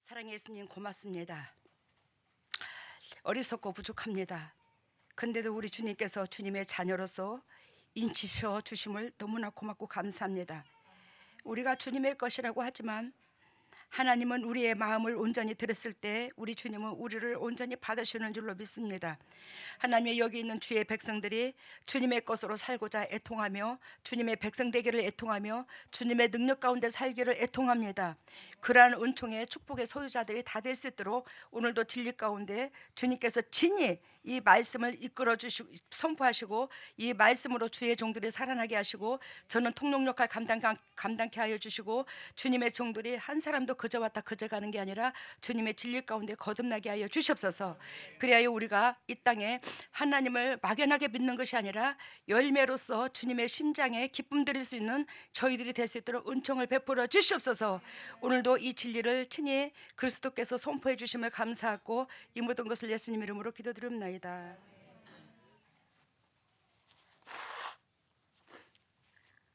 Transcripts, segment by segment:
사랑의 예수님 고맙습니다. 어리석고 부족합니다. 근데도 우리 주님께서 주님의 자녀로서 인치셔 주심을 너무나 고맙고 감사합니다. 우리가 주님의 것이라고 하지만 하나님은 우리의 마음을 온전히 들었을 때 우리 주님은 우리를 온전히 받으시는 줄로 믿습니다. 하나님의 여기 있는 주의 백성들이 주님의 것으로 살고자 애통하며 주님의 백성 되기를 애통하며 주님의 능력 가운데 살기를 애통합니다. 그러한 은총의 축복의 소유자들이 다 될 수 있도록 오늘도 진리 가운데 주님께서 친히 이 말씀을 이끌어 주시고 선포하시고 이 말씀으로 주의 종들이 살아나게 하시고 저는 통역 역할 감당케 하여 주시고 주님의 종들이 한 사람도 그저 왔다 그저 가는 게 아니라 주님의 진리 가운데 거듭나게 하여 주시옵소서. 그리하여 우리가 이 땅에 하나님을 막연하게 믿는 것이 아니라 열매로서 주님의 심장에 기쁨 드릴 수 있는 저희들이 될 수 있도록 은총을 베풀어 주시옵소서. 오늘도 이 진리를 친히 그리스도께서 선포해 주심을 감사하고 이 모든 것을 예수님 이름으로 기도드립니다.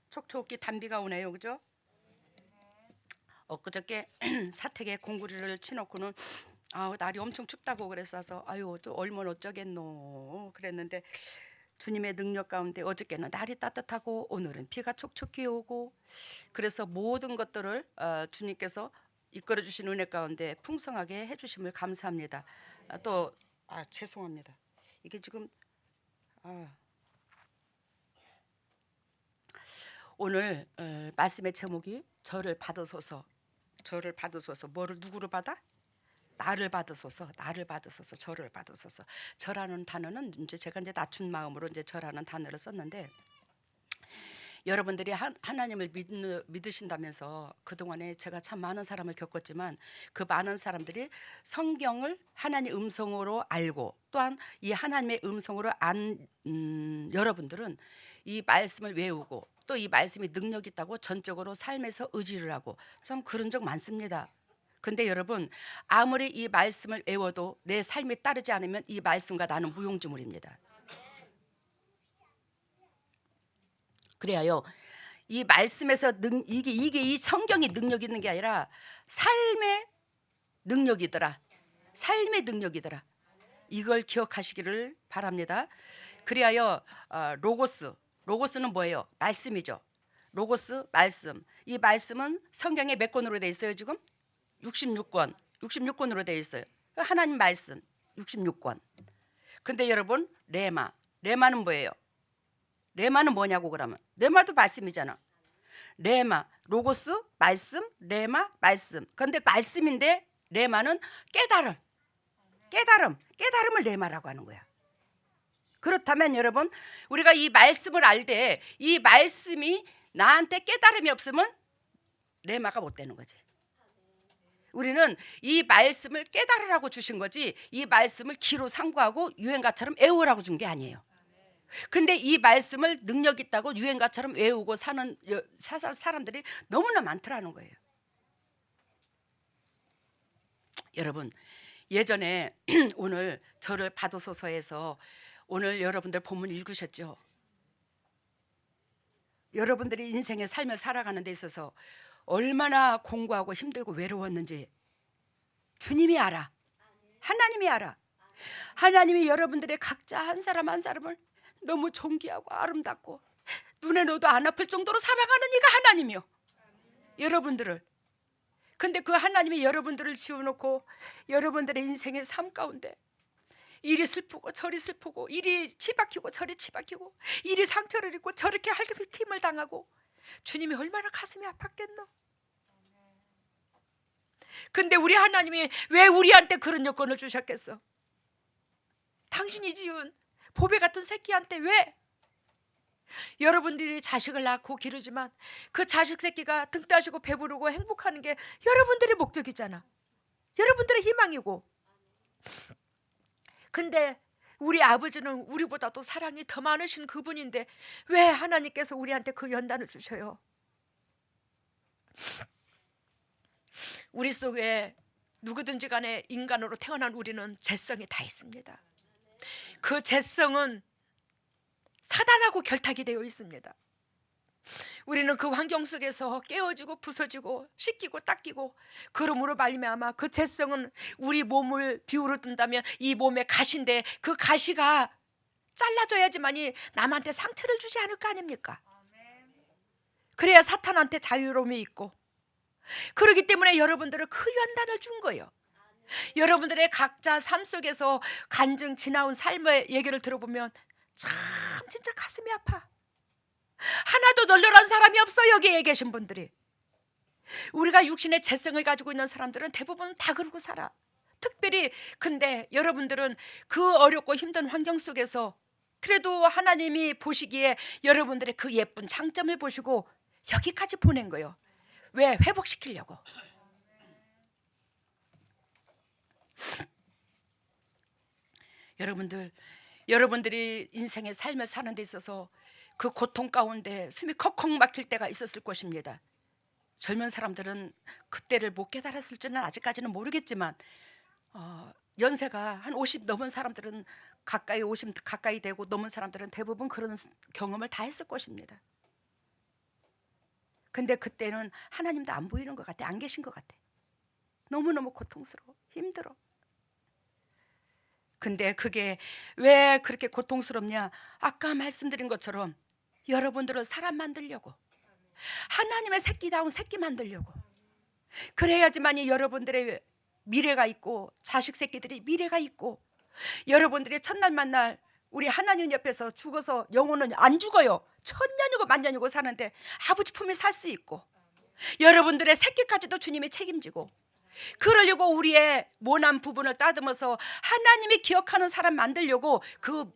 촉촉히 단비가 오네요, 그죠? 엊그저께 사택에 공구리를 치놓고는 날이 엄청 춥다고 그랬어서 또 얼마나 어쩌겠노 그랬는데 주님의 능력 가운데 어저께는 날이 따뜻하고 오늘은 비가 촉촉히 오고 그래서 모든 것들을 주님께서 이끌어 주신 은혜 가운데 풍성하게 해주심을 감사합니다. 죄송합니다. 이게 지금 오늘 말씀의 제목이 저를 받으소서. 저를 받으소서. 뭐를 누구를 받아? 나를 받으소서. 나를 받으소서. 저를 받으소서. 저라는 단어는 이제 제가 낮춘 마음으로 저라는 단어를 썼는데 여러분들이 하나님을 믿으신다면서 그동안에 제가 참 많은 사람을 겪었지만 그 많은 사람들이 성경을 하나님의 음성으로 알고 또한 이 하나님의 음성으로 여러분들은 이 말씀을 외우고 또 이 말씀이 능력 있다고 전적으로 삶에서 의지를 하고 참 그런 적 많습니다. 근데 여러분 아무리 이 말씀을 외워도 내 삶에 따르지 않으면 이 말씀과 나는 무용지물입니다. 그래요. 이 말씀에서 이게 이 성경이 능력 있는 게 아니라 삶의 능력이더라. 삶의 능력이더라. 이걸 기억하시기를 바랍니다. 그리하여 로고스는 뭐예요? 말씀이죠. 로고스 말씀. 이 말씀은 성경에 몇 권으로 돼 있어요 지금? 66권으로 돼 있어요. 하나님 말씀 66권. 근데 여러분 레마는 뭐예요? 레마는 뭐냐고 그러면 레마도 말씀이잖아. 레마 로고스 말씀 레마 말씀. 그런데 말씀인데 레마는 깨달음을 레마라고 하는 거야. 그렇다면 여러분 우리가 이 말씀을 알 때 이 말씀이 나한테 깨달음이 없으면 레마가 못 되는 거지. 우리는 이 말씀을 깨달으라고 주신 거지 이 말씀을 기로 상고하고 유행가처럼 외우라고 준 게 아니에요. 근데 이 말씀을 능력 있다고 유행가처럼 외우고 사는 사람들이 너무나 많더라는 거예요. 여러분 예전에 오늘 저를 받으소서에서 오늘 여러분들 본문 읽으셨죠? 여러분들이 인생의 삶을 살아가는 데 있어서 얼마나 공고하고 힘들고 외로웠는지 주님이 알아. 하나님이 알아. 하나님이 여러분들의 각자 한 사람 한 사람을 너무 존귀하고 아름답고 눈에 넣어도 안 아플 정도로 사랑하는 이가 하나님이요. 여러분들을. 근데 그 하나님이 여러분들을 지어놓고 여러분들의 인생의 삶 가운데 이리 슬프고 저리 슬프고 이리 치박히고 저리 치박히고 이리 상처를 입고 저렇게 힘을 당하고 주님이 얼마나 가슴이 아팠겠노. 근데 우리 하나님이 왜 우리한테 그런 여건을 주셨겠어? 당신이 지은 보배 같은 새끼한테 왜? 여러분들이 자식을 낳고 기르지만 그 자식 새끼가 등 따시고 배부르고 행복하는 게 여러분들의 목적이잖아. 여러분들의 희망이고. 근데 우리 아버지는 우리보다도 사랑이 더 많으신 그분인데 왜 하나님께서 우리한테 그 연단을 주셔요? 우리 속에 누구든지 간에 인간으로 태어난 우리는 죄성이 다 있습니다. 그 죄성은 사단하고 결탁이 되어 있습니다. 우리는 그 환경 속에서 깨어지고 부서지고 씻기고 닦이고, 그러므로 말미암아 그 죄성은 우리 몸을 비유로 든다면 이 몸의 가시인데, 그 가시가 잘라져야지만이 남한테 상처를 주지 않을 거 아닙니까? 그래야 사탄한테 자유로움이 있고, 그렇기 때문에 여러분들은 그 연단을 준 거예요. 여러분들의 각자 삶 속에서 간증 지나온 삶의 얘기를 들어보면 참 진짜 가슴이 아파. 하나도 널널한 사람이 없어. 여기에 계신 분들이, 우리가 육신의 재성을 가지고 있는 사람들은 대부분 다 그러고 살아. 특별히 근데 여러분들은 그 어렵고 힘든 환경 속에서 그래도 하나님이 보시기에 여러분들의 그 예쁜 장점을 보시고 여기까지 보낸 거예요. 왜? 회복시키려고. 여러분들이 인생의 삶을 사는 데 있어서 그 고통 가운데 숨이 컥컥 막힐 때가 있었을 것입니다. 젊은 사람들은 그때를 못 깨달았을지는 아직까지는 모르겠지만, 연세가 한 50 넘은 사람들은, 가까이 50 가까이 되고 넘은 사람들은 대부분 그런 경험을 다 했을 것입니다. 근데 그때는 하나님도 안 보이는 것 같아. 안 계신 것 같아. 너무너무 고통스러워. 힘들어. 근데 그게 왜 그렇게 고통스럽냐? 아까 말씀드린 것처럼 여러분들은 사람 만들려고, 하나님의 새끼다운 새끼 만들려고, 그래야지만이 여러분들의 미래가 있고, 자식 새끼들이 미래가 있고, 여러분들이 첫날 만날 우리 하나님 옆에서 죽어서 영혼은 안 죽어요. 천년이고 만년이고 사는데 아버지 품에 살 수 있고, 여러분들의 새끼까지도 주님이 책임지고, 그러려고 우리의 모난 부분을 따듬어서 하나님이 기억하는 사람 만들려고 그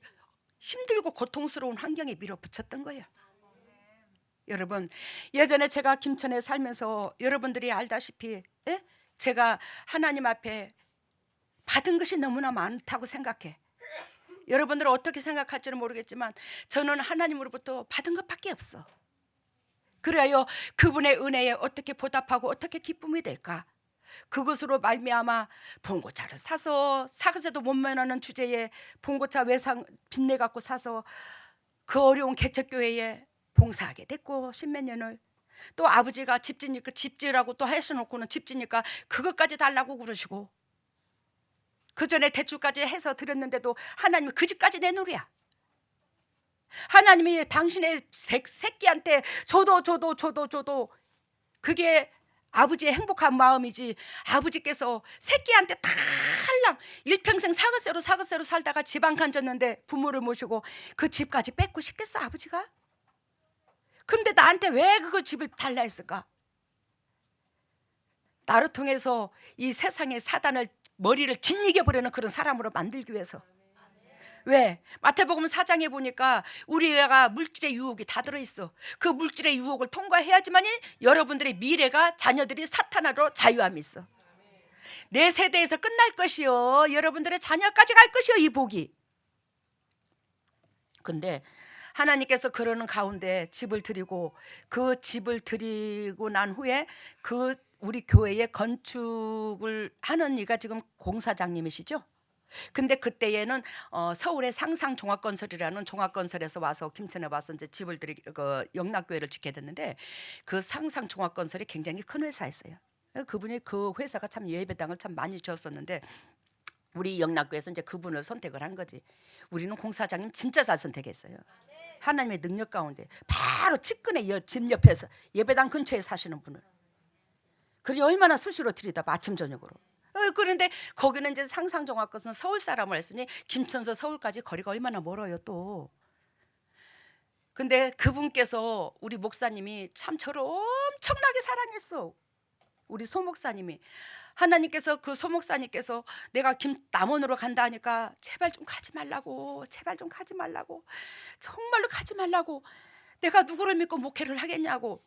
힘들고 고통스러운 환경에 밀어붙였던 거예요. 여러분, 예전에 제가 김천에 살면서 여러분들이 알다시피, 제가 하나님 앞에 받은 것이 너무나 많다고 생각해. 여러분들은 어떻게 생각할지는 모르겠지만 저는 하나님으로부터 받은 것밖에 없어. 그래요, 그분의 은혜에 어떻게 보답하고 어떻게 기쁨이 될까? 그것으로 말미암아 봉고차를 사서, 사과제도 못 면하는 주제에 봉고차 외상 빚내 갖고 사서 그 어려운 개척교회에 봉사하게 됐고, 십몇 년을. 또 아버지가 집 지니까, 집 지으라고 또 하셔놓고는 집 지니까 그것까지 달라고 그러시고, 그 전에 대출까지 해서 드렸는데도 하나님이 그 집까지 내놓으랴. 하나님이 당신의 새끼한테 줘도 그게 아버지의 행복한 마음이지, 아버지께서 새끼한테 달랑 일평생 사과세로 살다가 집 안 간졌는데 부모를 모시고 그 집까지 뺏고 싶겠어 아버지가? 근데 나한테 왜 그거 집을 달라 했을까? 나를 통해서 이 세상의 사단을 머리를 짓이겨 버리는 그런 사람으로 만들기 위해서. 왜? 마태복음 4장에 보니까 우리가 물질의 유혹이 다 들어있어. 그 물질의 유혹을 통과해야지만이 여러분들의 미래가, 자녀들이 사탄으로 자유함이 있어. 내 세대에서 끝날 것이요, 여러분들의 자녀까지 갈 것이요, 이 복이. 근데 하나님께서 그러는 가운데 집을 드리고, 그 집을 드리고 난 후에 그 우리 교회의 건축을 하는 이가 지금 공사장님이시죠. 근데 그때에는 서울의 상상종합건설이라는 종합건설에서 와서 김천에 와서 이제 집을 그 영락교회를 짓게 됐는데, 그 상상종합건설이 굉장히 큰 회사였어요. 그분이 그 회사가 참 예배당을 참 많이 지었었는데 우리 영락교회에서 이제 그분을 선택을 한 거지. 우리는 공사장님 진짜 잘 선택했어요. 하나님의 능력 가운데 바로 직근에 집 옆에서 예배당 근처에 사시는 분을. 그러니 얼마나 수시로 들이다 아침 저녁으로. 그런데 거기는 이제 상상종합것은 서울 사람을 했으니 김천서 서울까지 거리가 얼마나 멀어요 또. 근데 그분께서, 우리 목사님이 참 저를 엄청나게 사랑했어. 우리 소목사님이. 하나님께서, 그 소목사님께서 내가 남원으로 간다 하니까 제발 좀 가지 말라고, 제발 좀 가지 말라고, 정말로 가지 말라고, 내가 누구를 믿고 목회를 하겠냐고.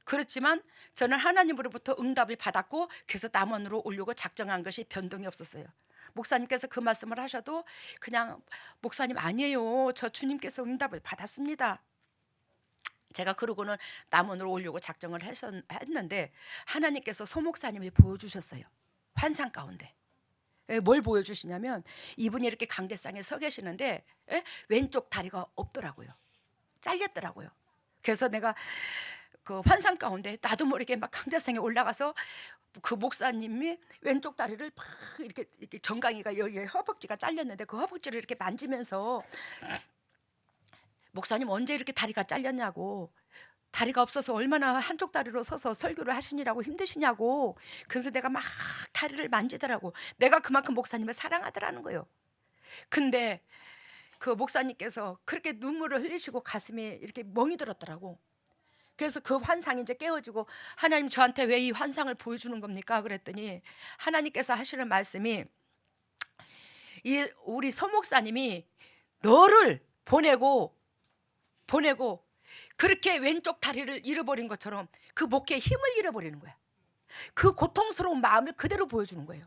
그렇지만 저는 하나님으로부터 응답을 받았고, 그래서 남원으로 오려고 작정한 것이 변동이 없었어요. 목사님께서 그 말씀을 하셔도 그냥 목사님 아니에요, 저 주님께서 응답을 받았습니다. 제가 그러고는 남원으로 오려고 작정을 했는데 하나님께서 소목사님을 보여주셨어요. 환상 가운데. 뭘 보여주시냐면 이분이 이렇게 강대상에 서 계시는데 왼쪽 다리가 없더라고요. 잘렸더라고요. 그래서 내가 그 환상 가운데 나도 모르게 막 강대상에 올라가서 그 목사님이 왼쪽 다리를 막 이렇게 정강이가 여기 허벅지가 잘렸는데 그 허벅지를 이렇게 만지면서 목사님 언제 이렇게 다리가 잘렸냐고, 다리가 없어서 얼마나 한쪽 다리로 서서 설교를 하시느라고 힘드시냐고. 그래서 내가 막 다리를 만지더라고. 내가 그만큼 목사님을 사랑하더라는 거예요. 근데 그 목사님께서 그렇게 눈물을 흘리시고 가슴이 이렇게 멍이 들었더라고. 그래서 그 환상이 이제 깨어지고, 하나님 저한테 왜 이 환상을 보여주는 겁니까? 그랬더니 하나님께서 하시는 말씀이, 이 우리 서 목사님이 너를 보내고 그렇게 왼쪽 다리를 잃어버린 것처럼 그 목회의 힘을 잃어버리는 거야. 그 고통스러운 마음을 그대로 보여주는 거예요.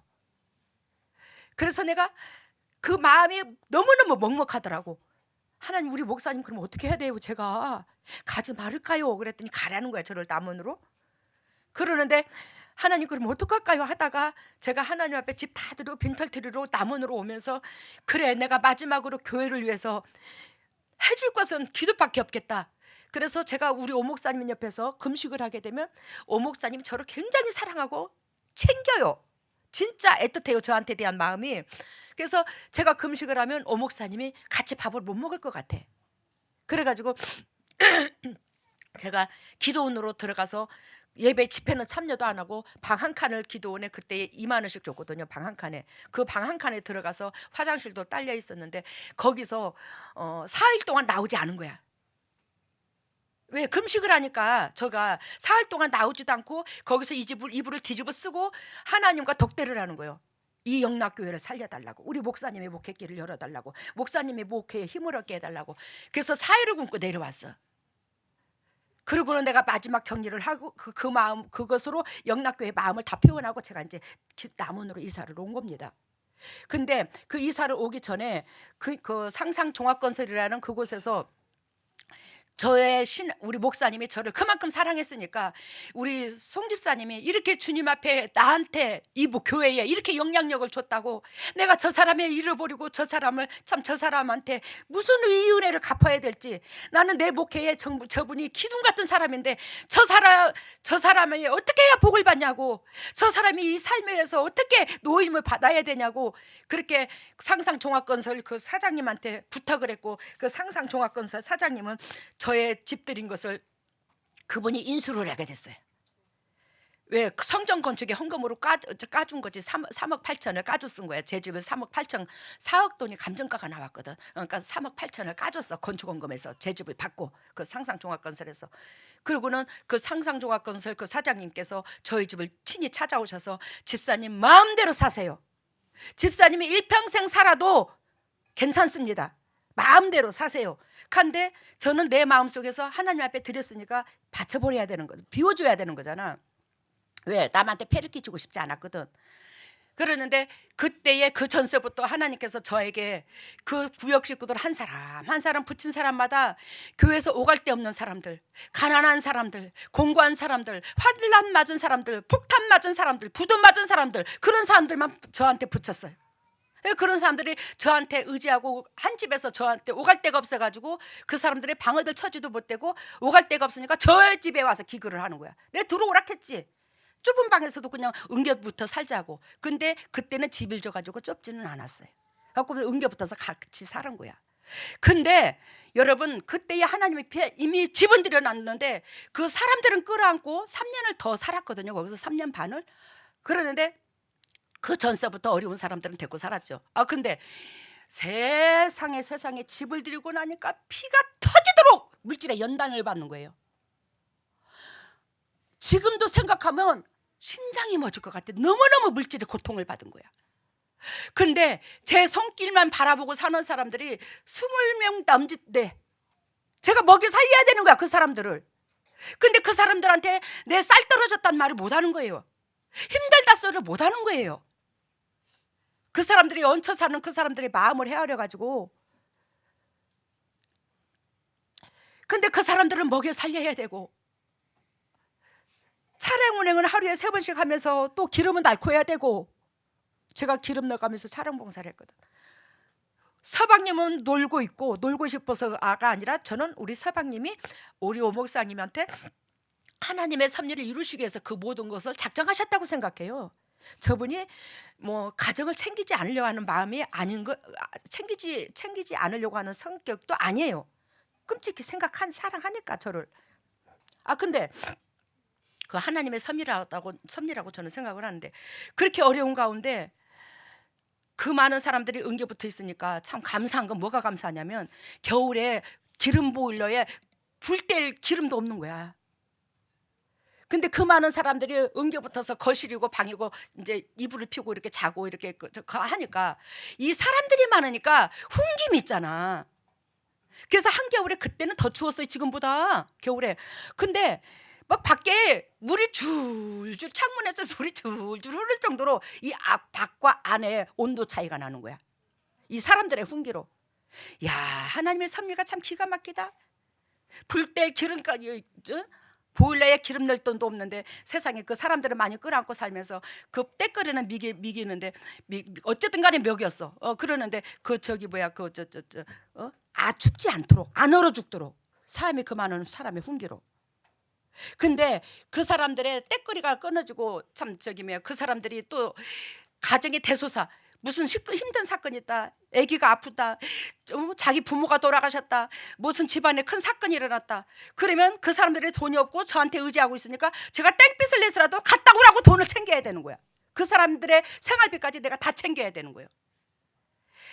그래서 내가 그 마음이 너무너무 먹먹하더라고. 하나님, 우리 목사님 그럼 어떻게 해야 돼요? 제가 가지 말을까요? 그랬더니 가라는 거야, 저를 남원으로. 그러는데 하나님 그럼 어떡할까요? 하다가 제가 하나님 앞에 집 다 드리고 빈털 드리러 남원으로 오면서, 그래 내가 마지막으로 교회를 위해서 해줄 것은 기도밖에 없겠다. 그래서 제가 우리 오 목사님 옆에서 금식을 하게 되면 오 목사님이 저를 굉장히 사랑하고 챙겨요. 진짜 애틋해요, 저한테 대한 마음이. 그래서 제가 금식을 하면 오 목사님이 같이 밥을 못 먹을 것 같아. 그래가지고 제가 기도원으로 들어가서 예배 집회는 참여도 안 하고 방 한 칸을 기도원에 그때 2만 원씩 줬거든요. 방 한 칸에. 그 방 한 칸에 들어가서 화장실도 딸려 있었는데 거기서 4일 동안 나오지 않은 거야. 왜? 금식을 하니까 제가 4일 동안 나오지도 않고 거기서 이불을 뒤집어 쓰고 하나님과 덕대를 하는 거예요. 이 영락교회를 살려달라고, 우리 목사님의 목회길을 열어달라고, 목사님의 목회에 힘을 얻게 해달라고. 그래서 4일을 굶고 내려왔어. 그러고는 내가 마지막 정리를 하고 그 마음, 그것으로 영락교회 마음을 다 표현하고 제가 이제 남원으로 이사를 온 겁니다. 근데 그 이사를 오기 전에 그 상상종합건설이라는 그곳에서 우리 목사님이 저를 그만큼 사랑했으니까 우리 송 집사님이 이렇게 주님 앞에 나한테 이 교회에 이렇게 영향력을 줬다고, 내가 저 사람의 잃어버리고 저 사람한테 무슨 이 은혜를 갚아야 될지, 나는 내 목회에 저분이 기둥 같은 사람인데 저 사람이 어떻게 해야 복을 받냐고, 저 사람이 이 삶에서 어떻게 노임을 받아야 되냐고 그렇게 상상종합건설 그 사장님한테 부탁을 했고, 그 상상종합건설 사장님은 저의 집들인 것을 그분이 인수를 하게 됐어요. 왜? 성전 건축에 헌금으로 까준 거지. 3억 8천을 까줘 쓴 거야. 제 집은 3억 8천, 4억 돈이 감정가가 나왔거든. 그러니까 3억 8천을 까줬어. 건축헌금에서 제 집을 받고 그 상상종합건설에서. 그리고는 그 상상종합건설 그 사장님께서 저희 집을 친히 찾아오셔서 집사님 마음대로 사세요. 집사님이 일평생 살아도 괜찮습니다. 마음대로 사세요. 근데 저는 내 마음속에서 하나님 앞에 드렸으니까 바쳐버려야 되는 거죠. 비워줘야 되는 거잖아. 왜? 남한테 패를 끼치고 싶지 않았거든. 그러는데 그때의 그 전서부터 하나님께서 저에게 그 구역 식구들 한 사람 붙인 사람마다 교회에서 오갈 데 없는 사람들, 가난한 사람들, 공고한 사람들, 환란 맞은 사람들, 폭탄 맞은 사람들, 부도 맞은 사람들, 그런 사람들만 저한테 붙였어요. 그런 사람들이 저한테 의지하고 한 집에서 저한테 오갈 데가 없어가지고 그 사람들의 방어들 처지도 못되고 오갈 데가 없으니까 저의 집에 와서 기거를 하는 거야. 내가 들어오라 했지. 좁은 방에서도 그냥 은겨부터 살자고. 근데 그때는 집을 줘가지고 좁지는 않았어요. 그래서 은겨붙어서 같이 사는 거야. 근데 여러분, 그때의 하나님의 이미 집은 들여놨는데 그 사람들은 끌어안고 3년을 더 살았거든요. 거기서 3년 반을. 그러는데 그 전서부터 어려운 사람들은 데리고 살았죠. 근데 세상에 집을 들이고 나니까 피가 터지도록 물질의 연단을 받는 거예요. 지금도 생각하면 심장이 멎을 것 같아. 너무너무 물질의 고통을 받은 거야. 근데 제 손길만 바라보고 사는 사람들이 20명 남짓돼. 제가 먹여 살려야 되는 거야, 그 사람들을. 근데 그 사람들한테 내 쌀 떨어졌단 말을 못하는 거예요. 힘들다 소리를 못하는 거예요. 그 사람들이 얹혀 사는 그 사람들의 마음을 헤아려 가지고. 근데 그 사람들은 먹여 살려야 되고, 차량 운행은 하루에 3번씩 하면서 또 기름은 넣고 해야 되고, 제가 기름 넣어가면서 차량 봉사를 했거든. 서방님은 놀고 있고 놀고 싶어서가 아니라 저는 우리 서방님이 우리 오목사님한테 하나님의 섭리를 이루시기 위해서 그 모든 것을 작정하셨다고 생각해요. 저분이 뭐 가정을 챙기지 않으려고 하는 마음이 아닌 거, 챙기지 않으려고 하는 성격도 아니에요. 끔찍히 사랑하니까 저를. 근데 그 하나님의 섭리라고 저는 생각을 하는데, 그렇게 어려운 가운데 그 많은 사람들이 응겨 붙어 있으니까 참 감사한 건 뭐가 감사하냐면, 겨울에 기름 보일러에 불 뗄 기름도 없는 거야. 근데 그 많은 사람들이 응겨 붙어서 거실이고 방이고 이제 이불을 피고 이렇게 자고 이렇게 하니까, 이 사람들이 많으니까 훈김이 있잖아. 그래서 한겨울에 그때는 더 추웠어요, 지금보다 겨울에. 근데 막 밖에 물이 줄줄, 창문에서 물이 줄줄 흐를 정도로 이 밖과 안에 온도 차이가 나는 거야, 이 사람들의 훈기로. 야, 하나님의 섭리가 참 기가 막히다. 불 뗄 기름까지, 보일러에 기름 넣을 돈도 없는데 세상에 그 사람들은 많이 끌어안고 살면서 그 때거리는 미기는데 어쨌든 간에 먹였어. 그러는데 그 저기 뭐야 춥지 않도록, 안 얼어 죽도록 사람이, 그 많은 사람의 훈기로. 근데 그 사람들의 때거리가 끊어지고, 참 저기 뭐야, 그 사람들이 또 가정의 대소사, 무슨 힘든 사건이 있다, 아기가 아프다, 자기 부모가 돌아가셨다, 무슨 집안에 큰 사건이 일어났다, 그러면 그 사람들이 돈이 없고 저한테 의지하고 있으니까 제가 땡빛을 내서라도 갔다 오라고 돈을 챙겨야 되는 거야. 그 사람들의 생활비까지 내가 다 챙겨야 되는 거예요.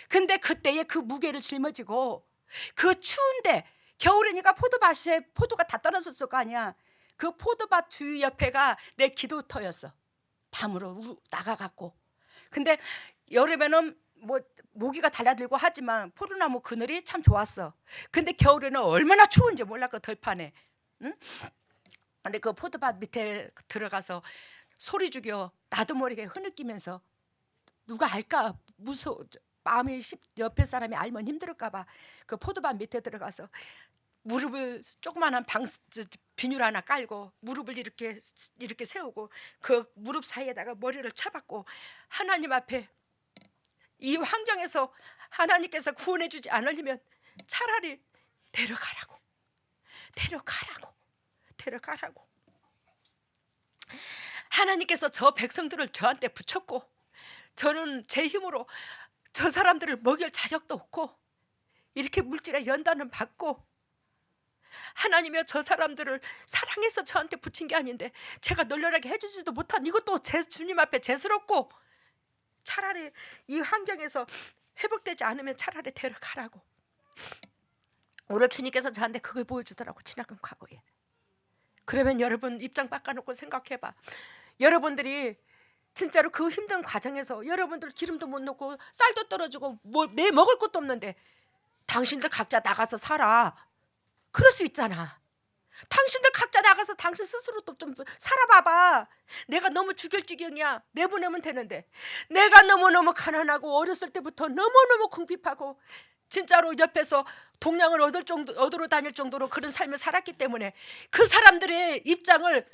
근데 그때의 그 무게를 짊어지고, 그 추운데 겨울이니까 포도밭에 포도가 다 떨어졌을 거 아니야. 그 포도밭 주위 옆에가 내 기도터였어. 밤으로 나가갖고. 근데 여름에는 뭐 모기가 달라들고 하지만 포도나무 그늘이 참 좋았어. 근데 겨울에는 얼마나 추운지 몰라, 그 들판에. 응? 근데 그 포도밭 밑에 들어가서 소리 죽여 나도 모르게 흐느끼면서, 누가 알까 무서워, 마음이 옆에 사람이 알면 힘들을까봐 그 포도밭 밑에 들어가서 무릎을 조그만한 비닐 하나 깔고 무릎을 이렇게 세우고 그 무릎 사이에다가 머리를 쳐박고 하나님 앞에, 이 환경에서 하나님께서 구원해 주지 않으려면 차라리 데려가라고. 하나님께서 저 백성들을 저한테 붙였고, 저는 제 힘으로 저 사람들을 먹일 자격도 없고 이렇게 물질의 연단은 받고, 하나님이 저 사람들을 사랑해서 저한테 붙인 게 아닌데 제가 널널하게 해주지도 못한 이것도 제 주님 앞에 죄스럽고, 차라리 이 환경에서 회복되지 않으면 차라리 데려가라고. 오늘 주님께서 저한테 그걸 보여주더라고, 지나간 과거에. 그러면 여러분 입장 바꿔놓고 생각해봐. 여러분들이 진짜로 그 힘든 과정에서 여러분들 기름도 못 넣고 쌀도 떨어지고 뭐 내 먹을 것도 없는데 당신들 각자 나가서 살아. 그럴 수 있잖아. 당신들 각자 나가서 당신 스스로 또 좀 살아봐봐. 내가 너무 죽일 지경이야, 내보내면 되는데, 내가 너무너무 가난하고 어렸을 때부터 너무너무 궁핍하고 진짜로 옆에서 동량을 얻으러 다닐 정도로 그런 삶을 살았기 때문에 그 사람들의 입장을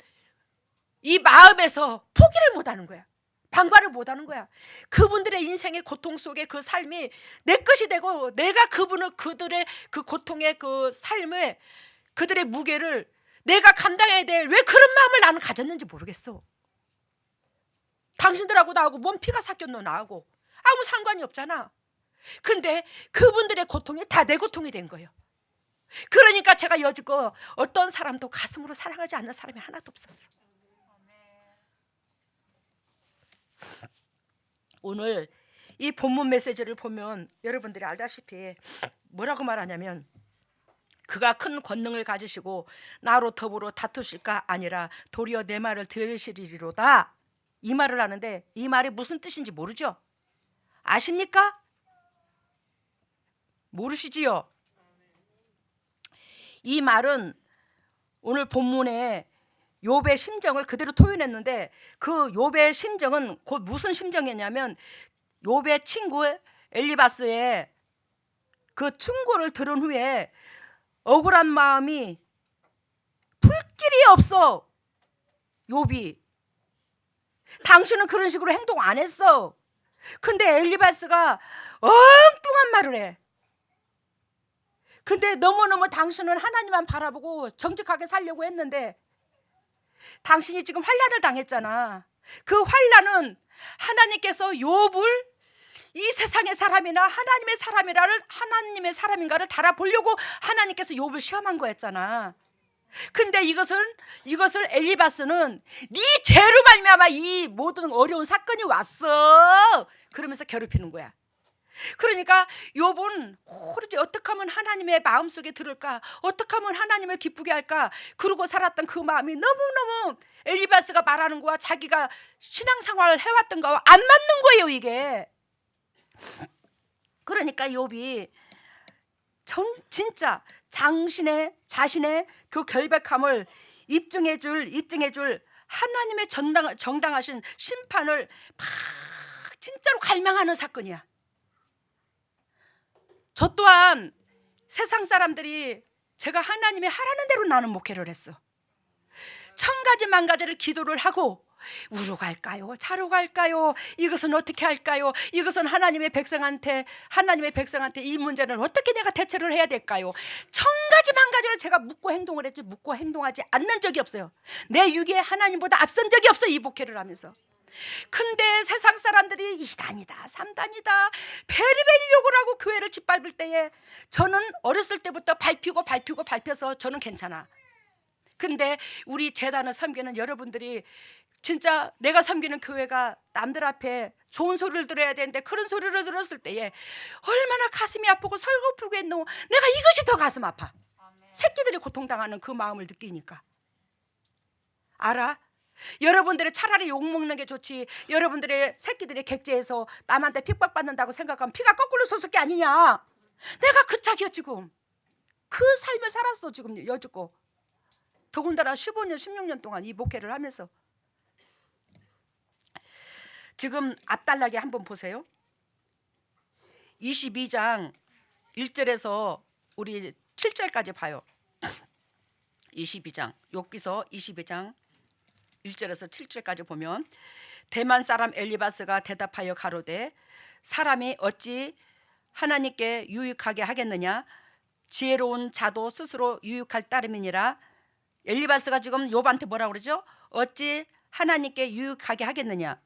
이 마음에서 포기를 못하는 거야. 방관을 못하는 거야. 그분들의 인생의 고통 속에 그 삶이 내 것이 되고, 내가 그들의 그 고통의 그 삶에 그들의 무게를 내가 감당해야 될, 왜 그런 마음을 나는 가졌는지 모르겠어. 당신들하고 나하고 뭔 피가 섞였노, 나하고 아무 상관이 없잖아. 근데 그분들의 고통이 다 내 고통이 된 거예요. 그러니까 제가 여지껏 어떤 사람도 가슴으로 사랑하지 않는 사람이 하나도 없었어. 오늘 이 본문 메시지를 보면 여러분들이 알다시피 뭐라고 말하냐면, 그가 큰 권능을 가지시고 나로 더불어 다투실까 아니라 도리어 내 말을 들으시리로다, 이 말을 하는데 이 말이 무슨 뜻인지 모르죠? 아십니까? 모르시지요? 이 말은 오늘 본문에 욥의 심정을 그대로 토해냈는데, 그 욥의 심정은 곧 무슨 심정이냐면, 욥의 친구 엘리바스의 그 충고를 들은 후에 억울한 마음이 풀 길이 없어. 욥이, 당신은 그런 식으로 행동 안 했어. 근데 엘리바스가 엉뚱한 말을 해. 근데 너무너무 당신은 하나님만 바라보고 정직하게 살려고 했는데 당신이 지금 환난을 당했잖아. 그 환난은 하나님께서 욥을 이 세상의 사람이나 하나님의 사람인가를 달아보려고 하나님께서 욥을 시험한 거였잖아. 근데 이것을 엘리바스는 네 죄로 말미암아 이 모든 어려운 사건이 왔어 그러면서 괴롭히는 거야. 그러니까 욥은 오로지 어떻게 하면 하나님의 마음속에 들을까, 어떻게 하면 하나님을 기쁘게 할까, 그러고 살았던 그 마음이 너무너무 엘리바스가 말하는 거와 자기가 신앙생활을 해왔던 거와 안 맞는 거예요 이게. 그러니까 욥이 진짜 자신의 그 결백함을 입증해 줄 하나님의 정당하신 심판을 막 진짜로 갈망하는 사건이야. 저 또한 세상 사람들이 제가 하나님이 하라는 대로 나는 목회를 했어. 1000가지 만가지를 기도를 하고 우로 갈까요? 차로 갈까요? 이것은 어떻게 할까요? 이것은 하나님의 백성한테 이 문제는 어떻게 내가 대처를 해야 될까요? 1000가지 만가지를 제가 묻고 행동을 했지 묻고 행동하지 않는 적이 없어요. 내 육에 하나님보다 앞선 적이 없어 이 목회를 하면서. 근데 세상 사람들이 2단이다 3단이다 베리베리 욕을 하고 교회를 짓밟을 때에 저는 어렸을 때부터 밟혀서 저는 괜찮아. 근데 우리 재단을 섬기는 여러분들이 진짜 내가 섬기는 교회가 남들 앞에 좋은 소리를 들어야 되는데 그런 소리를 들었을 때에 얼마나 가슴이 아프고 설거풀고 했노. 내가 이것이 더 가슴 아파. 새끼들이 고통당하는 그 마음을 느끼니까. 알아? 여러분들이 차라리 욕먹는 게 좋지. 여러분들의 새끼들이 객지에서 남한테 핍박받는다고 생각하면 피가 거꾸로 솟을 게 아니냐. 내가 그 짝이야 지금. 그 삶을 살았어 지금 여쭙고. 더군다나 15년 16년 동안 이 목회를 하면서. 지금 앞달라기 한번 보세요. 22장 1절에서 우리 7절까지 봐요. 22장 욥기서 22장 1절에서 7절까지 보면 대만 사람 엘리바스가 대답하여 가로되 사람이 어찌 하나님께 유익하게 하겠느냐. 지혜로운 자도 스스로 유익할 따름이니라. 엘리바스가 지금 욥한테 뭐라고 그러죠? 어찌 하나님께 유익하게 하겠느냐.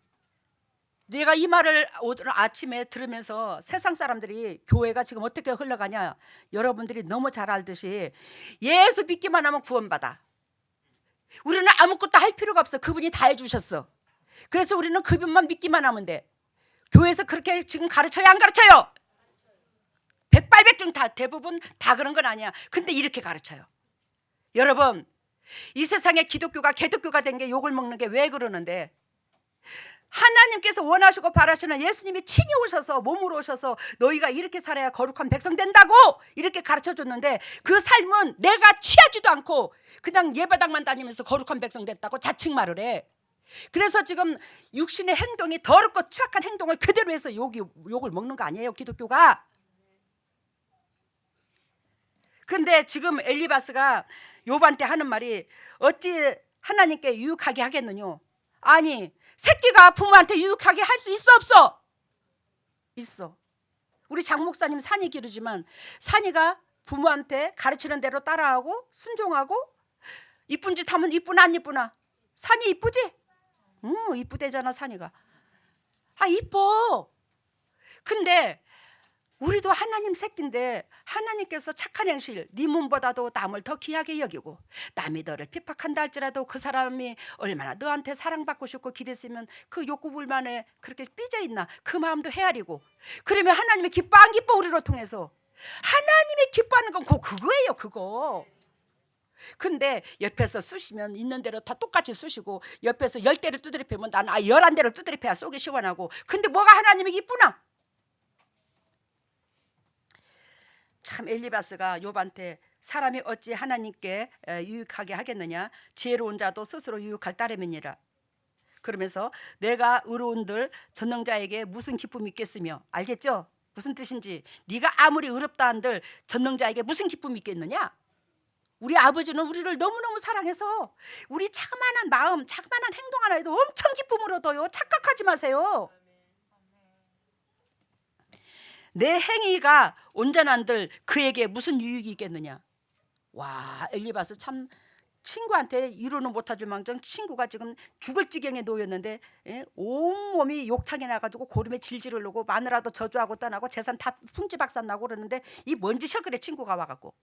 내가 이 말을 오늘 아침에 들으면서 세상 사람들이 교회가 지금 어떻게 흘러가냐. 여러분들이 너무 잘 알듯이 예수 믿기만 하면 구원받아. 우리는 아무것도 할 필요가 없어. 그분이 다 해주셨어. 그래서 우리는 그분만 믿기만 하면 돼. 교회에서 그렇게 지금 가르쳐요 안 가르쳐요? 백발백중 다 대부분 다 그런 건 아니야. 근데 이렇게 가르쳐요. 여러분 이 세상에 기독교가 개독교가 된 게 욕을 먹는 게 왜 그러는데 하나님께서 원하시고 바라시는 예수님이 친히 오셔서 몸으로 오셔서 너희가 이렇게 살아야 거룩한 백성 된다고 이렇게 가르쳐줬는데 그 삶은 내가 취하지도 않고 그냥 예배당만 다니면서 거룩한 백성 됐다고 자칭 말을 해. 그래서 지금 육신의 행동이 더럽고 취약한 행동을 그대로 해서 욕을 먹는 거 아니에요 기독교가. 근데 지금 엘리바스가 욥한테 하는 말이 어찌 하나님께 유익하게 하겠느냐. 아니 새끼가 부모한테 유익하게 할 수 있어 없어? 있어. 우리 장 목사님 산이 기르지만 산이가 부모한테 가르치는 대로 따라하고 순종하고 이쁜 짓 하면 이쁘나 안 이쁘나? 산이 이쁘지? 이쁘대잖아 산이가. 아 이뻐. 근데 우리도 하나님 새끼인데 하나님께서 착한 행실 네 몸보다도 남을 더 귀하게 여기고 남이 너를 핍박한다 할지라도 그 사람이 얼마나 너한테 사랑받고 싶고 기댔으면 그 욕구 불만에 그렇게 삐져있나. 그 마음도 헤아리고 그러면 하나님이 기뻐 안 기뻐. 우리로 통해서 하나님이 기뻐하는 건 그거예요 그거. 근데 옆에서 쑤시면 있는 대로 다 똑같이 쑤시고 옆에서 10대를 두드려 패면 난 11대를 두드려 패야 속이 시원하고. 근데 뭐가 하나님이 기쁘나. 참 엘리바스가 욥한테 사람이 어찌 하나님께 유익하게 하겠느냐. 지혜로운 자도 스스로 유익할 따름이니라. 그러면서 내가 의로운들 전능자에게 무슨 기쁨이 있겠으며. 알겠죠? 무슨 뜻인지. 네가 아무리 의롭다 한들 전능자에게 무슨 기쁨이 있겠느냐. 우리 아버지는 우리를 너무너무 사랑해서 우리 자그마한 마음 자그마한 행동 하나에도 엄청 기쁨을 얻어요. 착각하지 마세요. 내 행위가 온전한들 그에게 무슨 유익이 있겠느냐. 와, 엘리바스 참 친구한테 이루는 못하줄 망정 친구가 지금 죽을 지경에 놓였는데, 예? 온몸이 욕창이 나가지고 고름에 질질 흐르고 마누라도 저주하고 떠나고 재산 다 풍지박산 나고 그러는데 이 뭔 짓이야 그래. 친구가 와갖고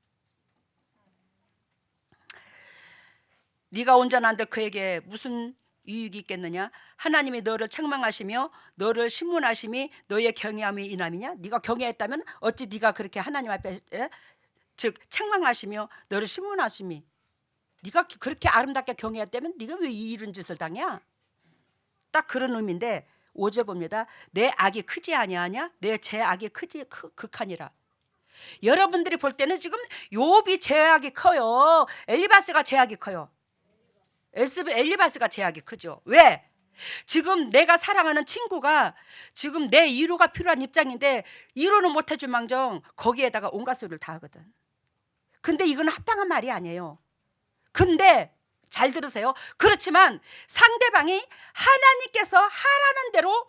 네가 온전한들 그에게 무슨 유익이 있겠느냐. 하나님이 너를 책망하시며 너를 신문하심이 너의 경외함이 이남이냐. 네가 경외했다면 어찌 네가 그렇게 하나님 앞에, 예? 즉 책망하시며 너를 신문하심이, 네가 그렇게 아름답게 경외했다면 네가 왜 이런 짓을 당해? 딱 그런 의미인데 5절 봅니다. 내 악이 크지 아니하냐? 내 죄악이 크지 극하니라. 여러분들이 볼 때는 지금 욥이 죄악이 커요. 엘리바스가 죄악이 커요. 엘리바스가 죄악이 크죠. 왜? 지금 내가 사랑하는 친구가 지금 내 위로가 필요한 입장인데 위로는 못해줄 망정 거기에다가 온갖 소리를 다 하거든. 근데 이건 합당한 말이 아니에요. 근데 잘 들으세요. 그렇지만 상대방이 하나님께서 하라는 대로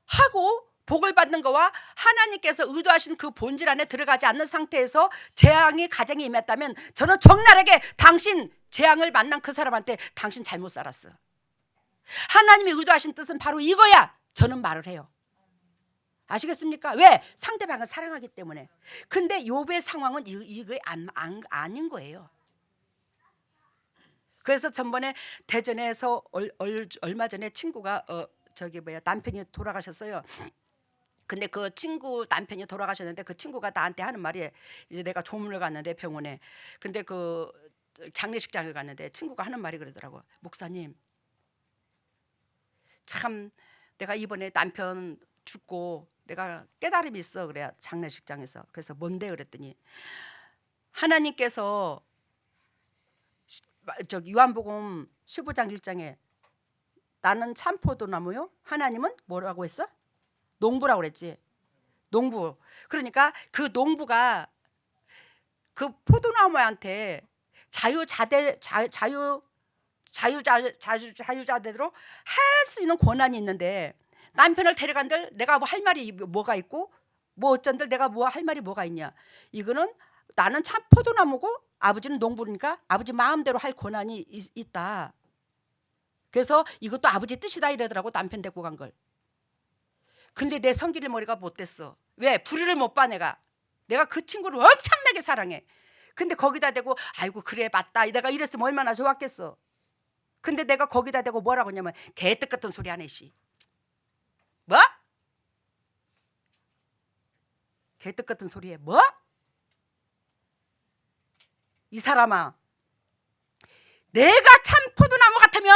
하고 복을 받는 거와 하나님께서 의도하신 그 본질 안에 들어가지 않는 상태에서 재앙이 가정에 임했다면 저는 적나라하게 당신 재앙을 만난 그 사람한테 당신 잘못 살았어. 하나님이 의도하신 뜻은 바로 이거야. 저는 말을 해요. 아시겠습니까? 왜? 상대방을 사랑하기 때문에. 근데 욥의 상황은 이게 아닌 거예요. 그래서 전번에 대전에서 얼마 전에 친구가 남편이 돌아가셨어요. 근데 그 친구 남편이 돌아가셨는데 그 친구가 나한테 하는 말이, 이제 내가 조문을 갔는데 병원에, 근데 그 장례식장을 갔는데 친구가 하는 말이 그러더라고. 목사님, 참 내가 이번에 남편 죽고 내가 깨달음이 있어. 그래야 장례식장에서. 그래서 뭔데 그랬더니 하나님께서 요한복음 15장 1장에 나는 참 포도나무요, 하나님은 뭐라고 했어? 농부라고 그랬지. 농부. 그러니까 그 농부가 그 포도나무한테 자유자대로 할 수 있는 권한이 있는데 남편을 데려간들 내가 뭐 할 말이 뭐가 있고 뭐 어쩐들 내가 뭐 할 말이 뭐가 있냐. 이거는 나는 참 포도나무고 아버지는 농부니까 아버지 마음대로 할 권한이 있다. 그래서 이것도 아버지 뜻이다 이러더라고, 남편 데리고 간 걸. 근데 내 성질 머리가 못됐어. 왜? 불의를 못 봐. 내가 그 친구를 엄청나게 사랑해. 근데 거기다 대고 아이고 그래 맞다 내가 이랬으면 얼마나 좋았겠어. 근데 내가 거기다 대고 뭐라고 하냐면 개떡 같은 소리 하네 씨. 뭐? 개떡 같은 소리에 뭐? 이 사람아, 내가 참 포도나무 같으면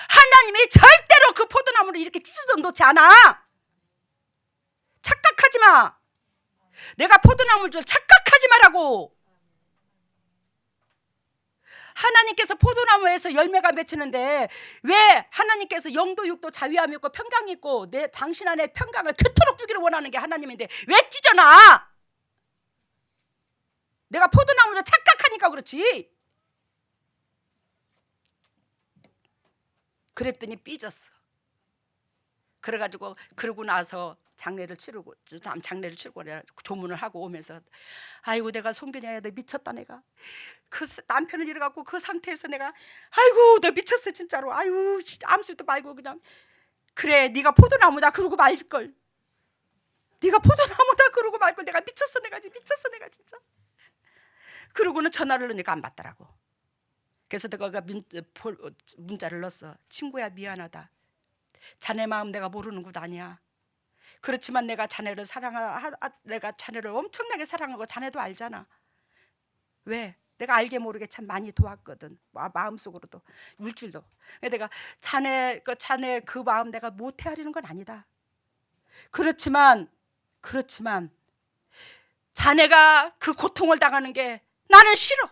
하나님이 절대로 그 포도나무를 이렇게 찢어져 놓지 않아. 착각하지 마. 내가 포도나무인 줄 착각하지 마라고. 하나님께서 포도나무에서 열매가 맺히는데 왜 하나님께서 영도 육도 자유함이 있고 평강이 있고 내 당신 안에 평강을 그토록 주기를 원하는 게 하나님인데 왜 찢어놔? 내가 포도나무를 착각하니까 그렇지. 그랬더니 삐졌어. 그래가지고 그러고 나서 장례를 치르고 조문을 하고 오면서 아이고 내가 송균이야 너 미쳤다. 내가 그 남편을 잃어갖고 그 상태에서 내가 아이고 너 미쳤어 진짜로. 아유 아무것도 말고 그냥 그래 네가 포도나무다 그러고 말걸. 네가 포도나무다 그러고 말걸. 내가 미쳤어. 내가 진짜. 그러고는 전화를 넣으니까 안 받더라고. 그래서 내가 문자를 넣었어. 친구야 미안하다. 자네 마음 내가 모르는 것 아니야. 그렇지만 내가 자네를 엄청나게 사랑하고 자네도 알잖아. 왜? 내가 알게 모르게 참 많이 도왔거든. 마음속으로도 물질도. 내가 자네 그 마음 내가 못 헤아리는 건 아니다. 그렇지만 자네가 그 고통을 당하는 게 나는 싫어.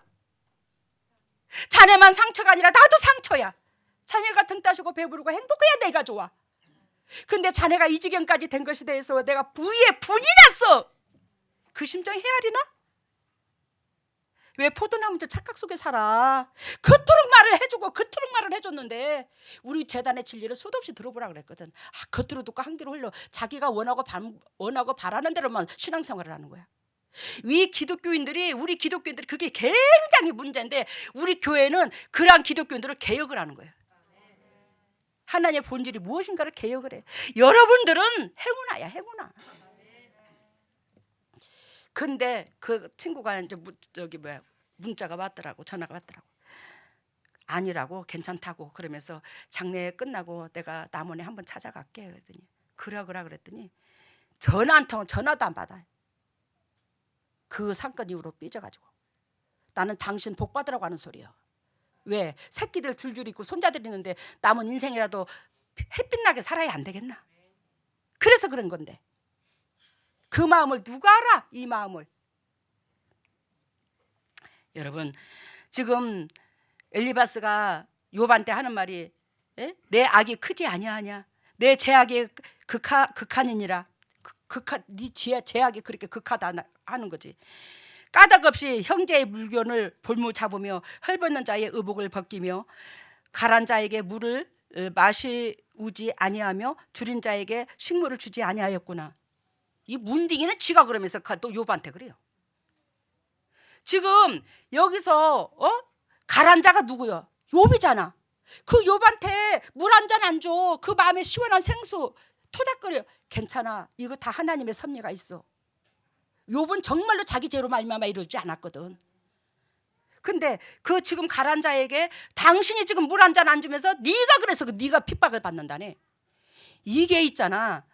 자네만 상처가 아니라 나도 상처야. 자네가 등 따시고 배부르고 행복해야 내가 좋아. 근데 자네가 이 지경까지 된 것에 대해서 내가 부위에 분이 났어. 그 심정 헤아리나? 왜 포도나무도 착각 속에 살아? 그토록 말을 해주고 그토록 말을 해줬는데 우리 재단의 진리를 수도 없이 들어보라 그랬거든. 겉으로 듣고 한 귀로 흘러 자기가 원하고 바라는 대로만 신앙생활을 하는 거야. 우리 기독교인들이 그게 굉장히 문제인데 우리 교회는 그러한 기독교인들을 개혁을 하는 거예요. 하나님의 본질이 무엇인가를 개혁을 해. 여러분들은 행운아야, 행운아. 근데 그 친구가 이제 문자가 왔더라고, 전화가 왔더라고. 아니라고, 괜찮다고 그러면서 장례 끝나고 내가 남원에 한번 찾아갈게 그랬더니 그러라 그랬더니 전화도 안 받아요. 그 사건 이후로 삐져가지고 나는 당신 복 받으라고 하는 소리야. 왜? 새끼들 줄줄 있고 손자들 있는데 남은 인생이라도 햇빛 나게 살아야 안 되겠나? 그래서 그런 건데 그 마음을 누가 알아? 이 마음을. 여러분 지금 엘리바스가 욥한테 하는 말이 내 악이 크지 아니하냐? 내 죄악이 극한이니라. 네 죄악이 그렇게 극하다 하는 거지. 까닭 없이 형제의 물건을 볼무 잡으며 헐벗는 자의 의복을 벗기며 가란 자에게 물을 마시우지 아니하며 줄인 자에게 식물을 주지 아니하였구나. 이 문딩이는 지가 그러면서 또 욥한테 그래요. 지금 여기서 가란 자가 누구요? 욥이잖아. 그 욥한테 물 한 잔 안 줘. 그 마음에 시원한 생수 토닥거려. 괜찮아. 이거 다 하나님의 섭리가 있어. 욥은 정말로 자기 죄로 말미암아 이러지 않았거든. 근데 그 지금 가란 자에게 당신이 지금 물 한 잔 안 주면서 네가 그래서 네가 핍박을 받는다네. 이게 있잖아.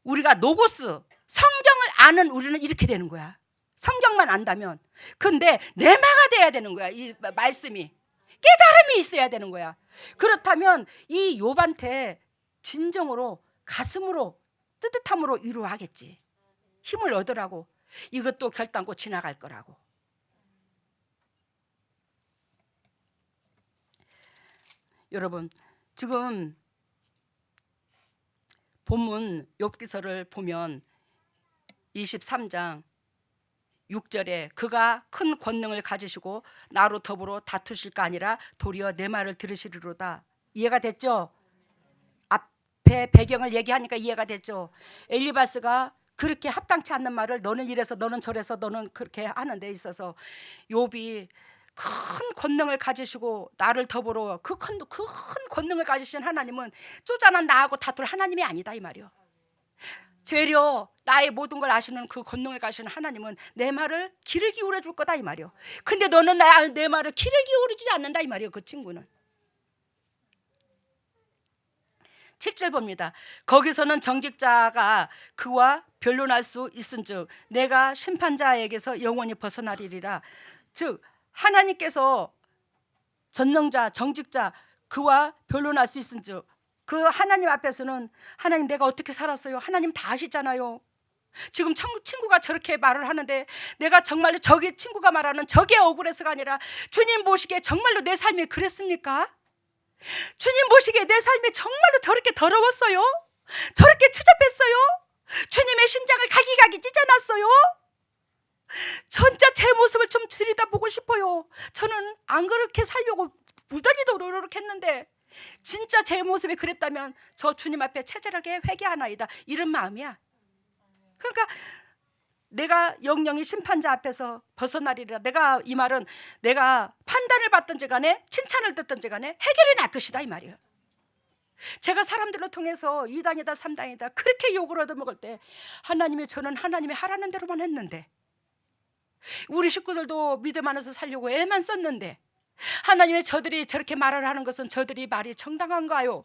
우리가 노고스 성경을 아는 우리는 이렇게 되는 거야. 성경만 안다면. 근데 내마가 돼야 되는 거야. 이 말씀이 깨달음이 있어야 되는 거야. 그렇다면 이 욥한테 진정으로 가슴으로 뜨뜻함으로 위로하겠지. 힘을 얻으라고. 이것도 결단코 지나갈 거라고. 여러분 지금 본문 욥기서를 보면 23장 6절에 그가 큰 권능을 가지시고 나로 더불어 다투실까 아니라 도리어 내 말을 들으시리로다. 이해가 됐죠? 앞에 배경을 얘기하니까 이해가 됐죠? 엘리바스가 그렇게 합당치 않는 말을 너는 이래서 너는 저래서 너는 그렇게 하는 데 있어서 욥이 큰 권능을 가지시고 나를 더불어 그 큰 권능을 가지신 하나님은 쪼잔한 나하고 다툴 하나님이 아니다 이 말이요. 되려 나의 모든 걸 아시는 그 권능을 가지신 하나님은 내 말을 귀를 기울여 줄 거다 이 말이요. 근데 너는 내 말을 귀를 기울이지 않는다 이 말이요. 그 친구는 7절 봅니다. 거기서는 정직자가 그와 변론할 수 있은즉 내가 심판자에게서 영원히 벗어나리리라. 즉 하나님께서 전능자 정직자 그와 변론할 수 있은즉 그 하나님 앞에서는 하나님 내가 어떻게 살았어요? 하나님 다 아시잖아요. 지금 친구가 저렇게 말을 하는데 내가 정말로 저기 친구가 말하는 저게 억울해서가 아니라 주님 보시기에 정말로 내 삶이 그랬습니까? 주님 보시기에 내 삶이 정말로 저렇게 더러웠어요? 저렇게 추잡했어요? 주님의 심장을 가기가기 찢어놨어요? 진짜 제 모습을 좀 들여다보고 싶어요. 저는 안 그렇게 살려고 무단히도 노력했는데 진짜 제 모습이 그랬다면 저 주님 앞에 체절하게 회개하나이다 이런 마음이야. 그러니까 내가 영영이 심판자 앞에서 벗어나리라. 내가 이 말은 내가 판단을 받든지 간에 칭찬을 듣든지 간에 해결이 날 것이다 이 말이에요. 제가 사람들을 통해서 2단이다 3단이다 그렇게 욕을 얻어먹을 때 하나님이 저는 하나님이 하라는 대로만 했는데 우리 식구들도 믿음 안에서 살려고 애만 썼는데 하나님의 저들이 저렇게 말을 하는 것은 저들이 말이 정당한가요?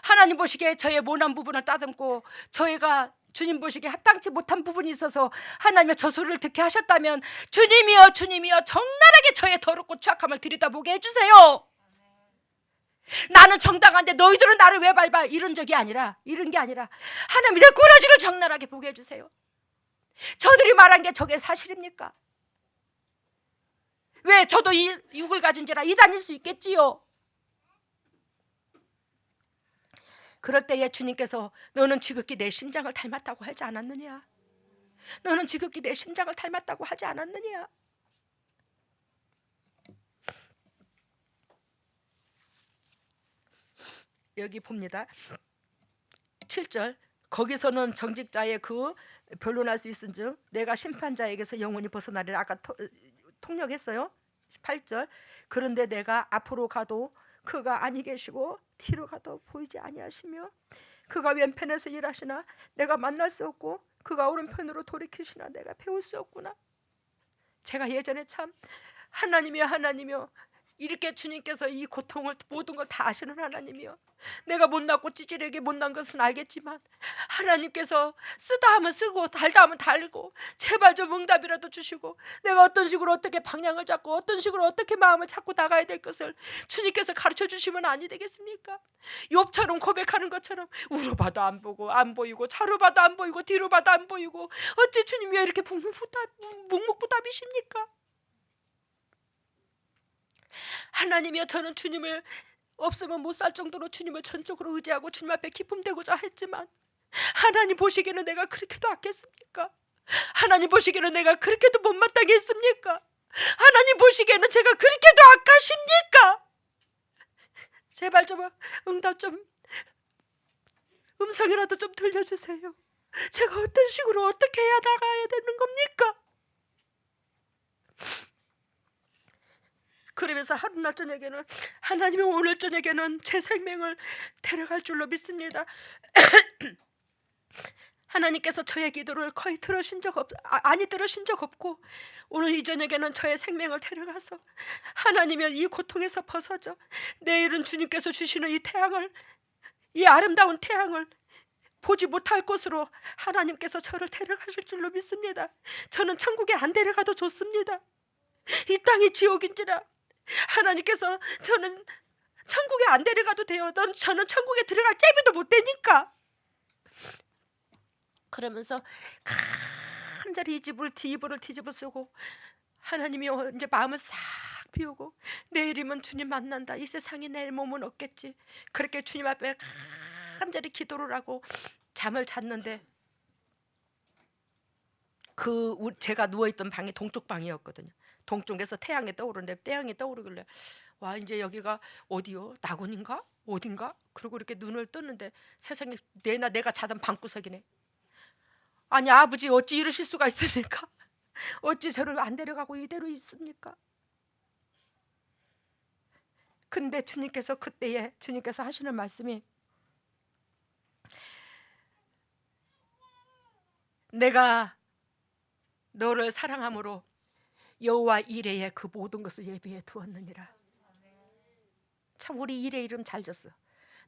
하나님 보시기에 저의 모난 부분을 따듬고 저희가 주님 보시기에 합당치 못한 부분이 있어서 하나님의 저 소리를 듣게 하셨다면 주님이여 주님이여 적나라하게 저의 더럽고 추악함을 들여다보게 해주세요. 나는 정당한데 너희들은 나를 왜 밟아? 이런 게 아니라 하나님 내 꼬라지를 적나라하게 보게 해주세요. 저들이 말한 게 저게 사실입니까? 왜? 저도 이 육을 가진지라 이단일 수 있겠지요. 그럴 때에 주님께서 너는 지극히 내 심장을 닮았다고 하지 않았느냐? 너는 지극히 내 심장을 닮았다고 하지 않았느냐? 여기 봅니다. 7절 거기서는 정직자의 그 변론할 수 있은즉 내가 심판자에게서 영원히 벗어나리라. 아까 통역했어요. 8절 그런데 내가 앞으로 가도 그가 아니 계시고 뒤로 가도 보이지 아니하시며 그가 왼편에서 일하시나 내가 만날 수 없고 그가 오른편으로 돌이키시나 내가 배울 수 없구나. 제가 예전에 참 하나님이여 이렇게 주님께서 이 고통을 모든 걸 다 아시는 하나님이여 내가 못났고 찌질하게 못난 것은 알겠지만 하나님께서 쓰다 하면 쓰고 달다 하면 달고 제발 좀 응답이라도 주시고 내가 어떤 식으로 어떻게 방향을 잡고 어떤 식으로 어떻게 마음을 잡고 나가야 될 것을 주님께서 가르쳐 주시면 아니 되겠습니까? 욥처럼 고백하는 것처럼 울어봐도 안 보고 안 보이고 차로 봐도 안 보이고 뒤로 봐도 안 보이고 어찌 주님이 왜 이렇게 묵묵부답이십니까? 하나님이여 저는 주님을 없으면 못 살 정도로 주님을 전적으로 의지하고 주님 앞에 기쁨되고자 했지만 하나님 보시기에는 내가 그렇게도 악했습니까? 하나님 보시기에는 내가 그렇게도 못마땅해 했습니까? 하나님 보시기에는 제가 그렇게도 악하십니까? 제발 좀 응답 좀 음성이라도 좀 들려주세요. 제가 어떤 식으로 어떻게 해야 나가야 되는 겁니까? 그러면서 하루날 저녁에는 하나님이 오늘 저녁에는 제 생명을 데려갈 줄로 믿습니다. 하나님께서 저의 기도를 거의 들으신 적 없고 오늘 이 저녁에는 저의 생명을 데려가서 하나님의 이 고통에서 벗어져 내일은 주님께서 주시는 이 태양을 이 아름다운 태양을 보지 못할 곳으로 하나님께서 저를 데려가실 줄로 믿습니다. 저는 천국에 안 데려가도 좋습니다. 이 땅이 지옥인지라 하나님께서 저는 천국에 안 데려가도 돼요. 저는 천국에 들어갈 제비도 못 되니까. 그러면서 간절히 이불을 뒤집어 쓰고 하나님이 이제 마음을 싹 비우고 내일이면 주님 만난다. 이 세상에 내 몸은 없겠지. 그렇게 주님 앞에 간절히 기도를 하고 잠을 잤는데 제가 누워있던 방이 동쪽 방이었거든요. 동쪽에서 태양이 떠오르는데 태양이 떠오르길래 와 이제 여기가 어디요? 낙원인가? 어딘가? 그리고 이렇게 눈을 뜨는데 세상에 내가 자던 방구석이네. 아니 아버지 어찌 이러실 수가 있습니까? 어찌 저를 안 데려가고 이대로 있습니까? 근데 주님께서 그때에 주님께서 하시는 말씀이 내가 너를 사랑함으로 여호와 이레의 그 모든 것을 예비해 두었느니라. 참 우리 이레 이름 잘 졌어.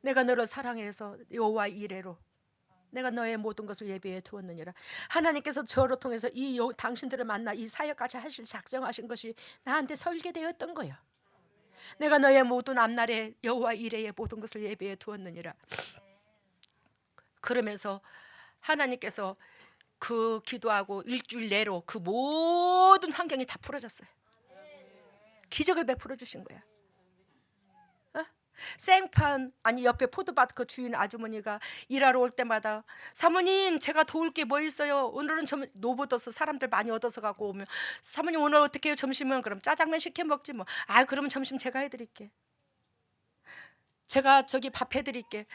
내가 너를 사랑해서 여호와 이레로 내가 너의 모든 것을 예비해 두었느니라. 하나님께서 저를 통해서 당신들을 만나 이 사역까지 하실 작정하신 것이 나한테 설계되었던 거예요. 내가 너의 모든 앞날에 여호와 이레의 모든 것을 예비해 두었느니라. 그러면서 하나님께서 그 기도하고 일주일 내로 그 모든 환경이 다 풀어졌어요. 기적을 베풀어 주신 거야. 생판 아니 옆에 포도밭 그 주인 아주머니가 일하러 올 때마다 사모님 제가 도울 게 뭐 있어요? 오늘은 노 얻어서 사람들 많이 얻어서 갖고 오면 사모님 오늘 어떻게 해요? 점심은 그럼 짜장면 시켜 먹지 뭐. 그러면 점심 제가 해드릴게. 제가 저기 밥 해드릴게.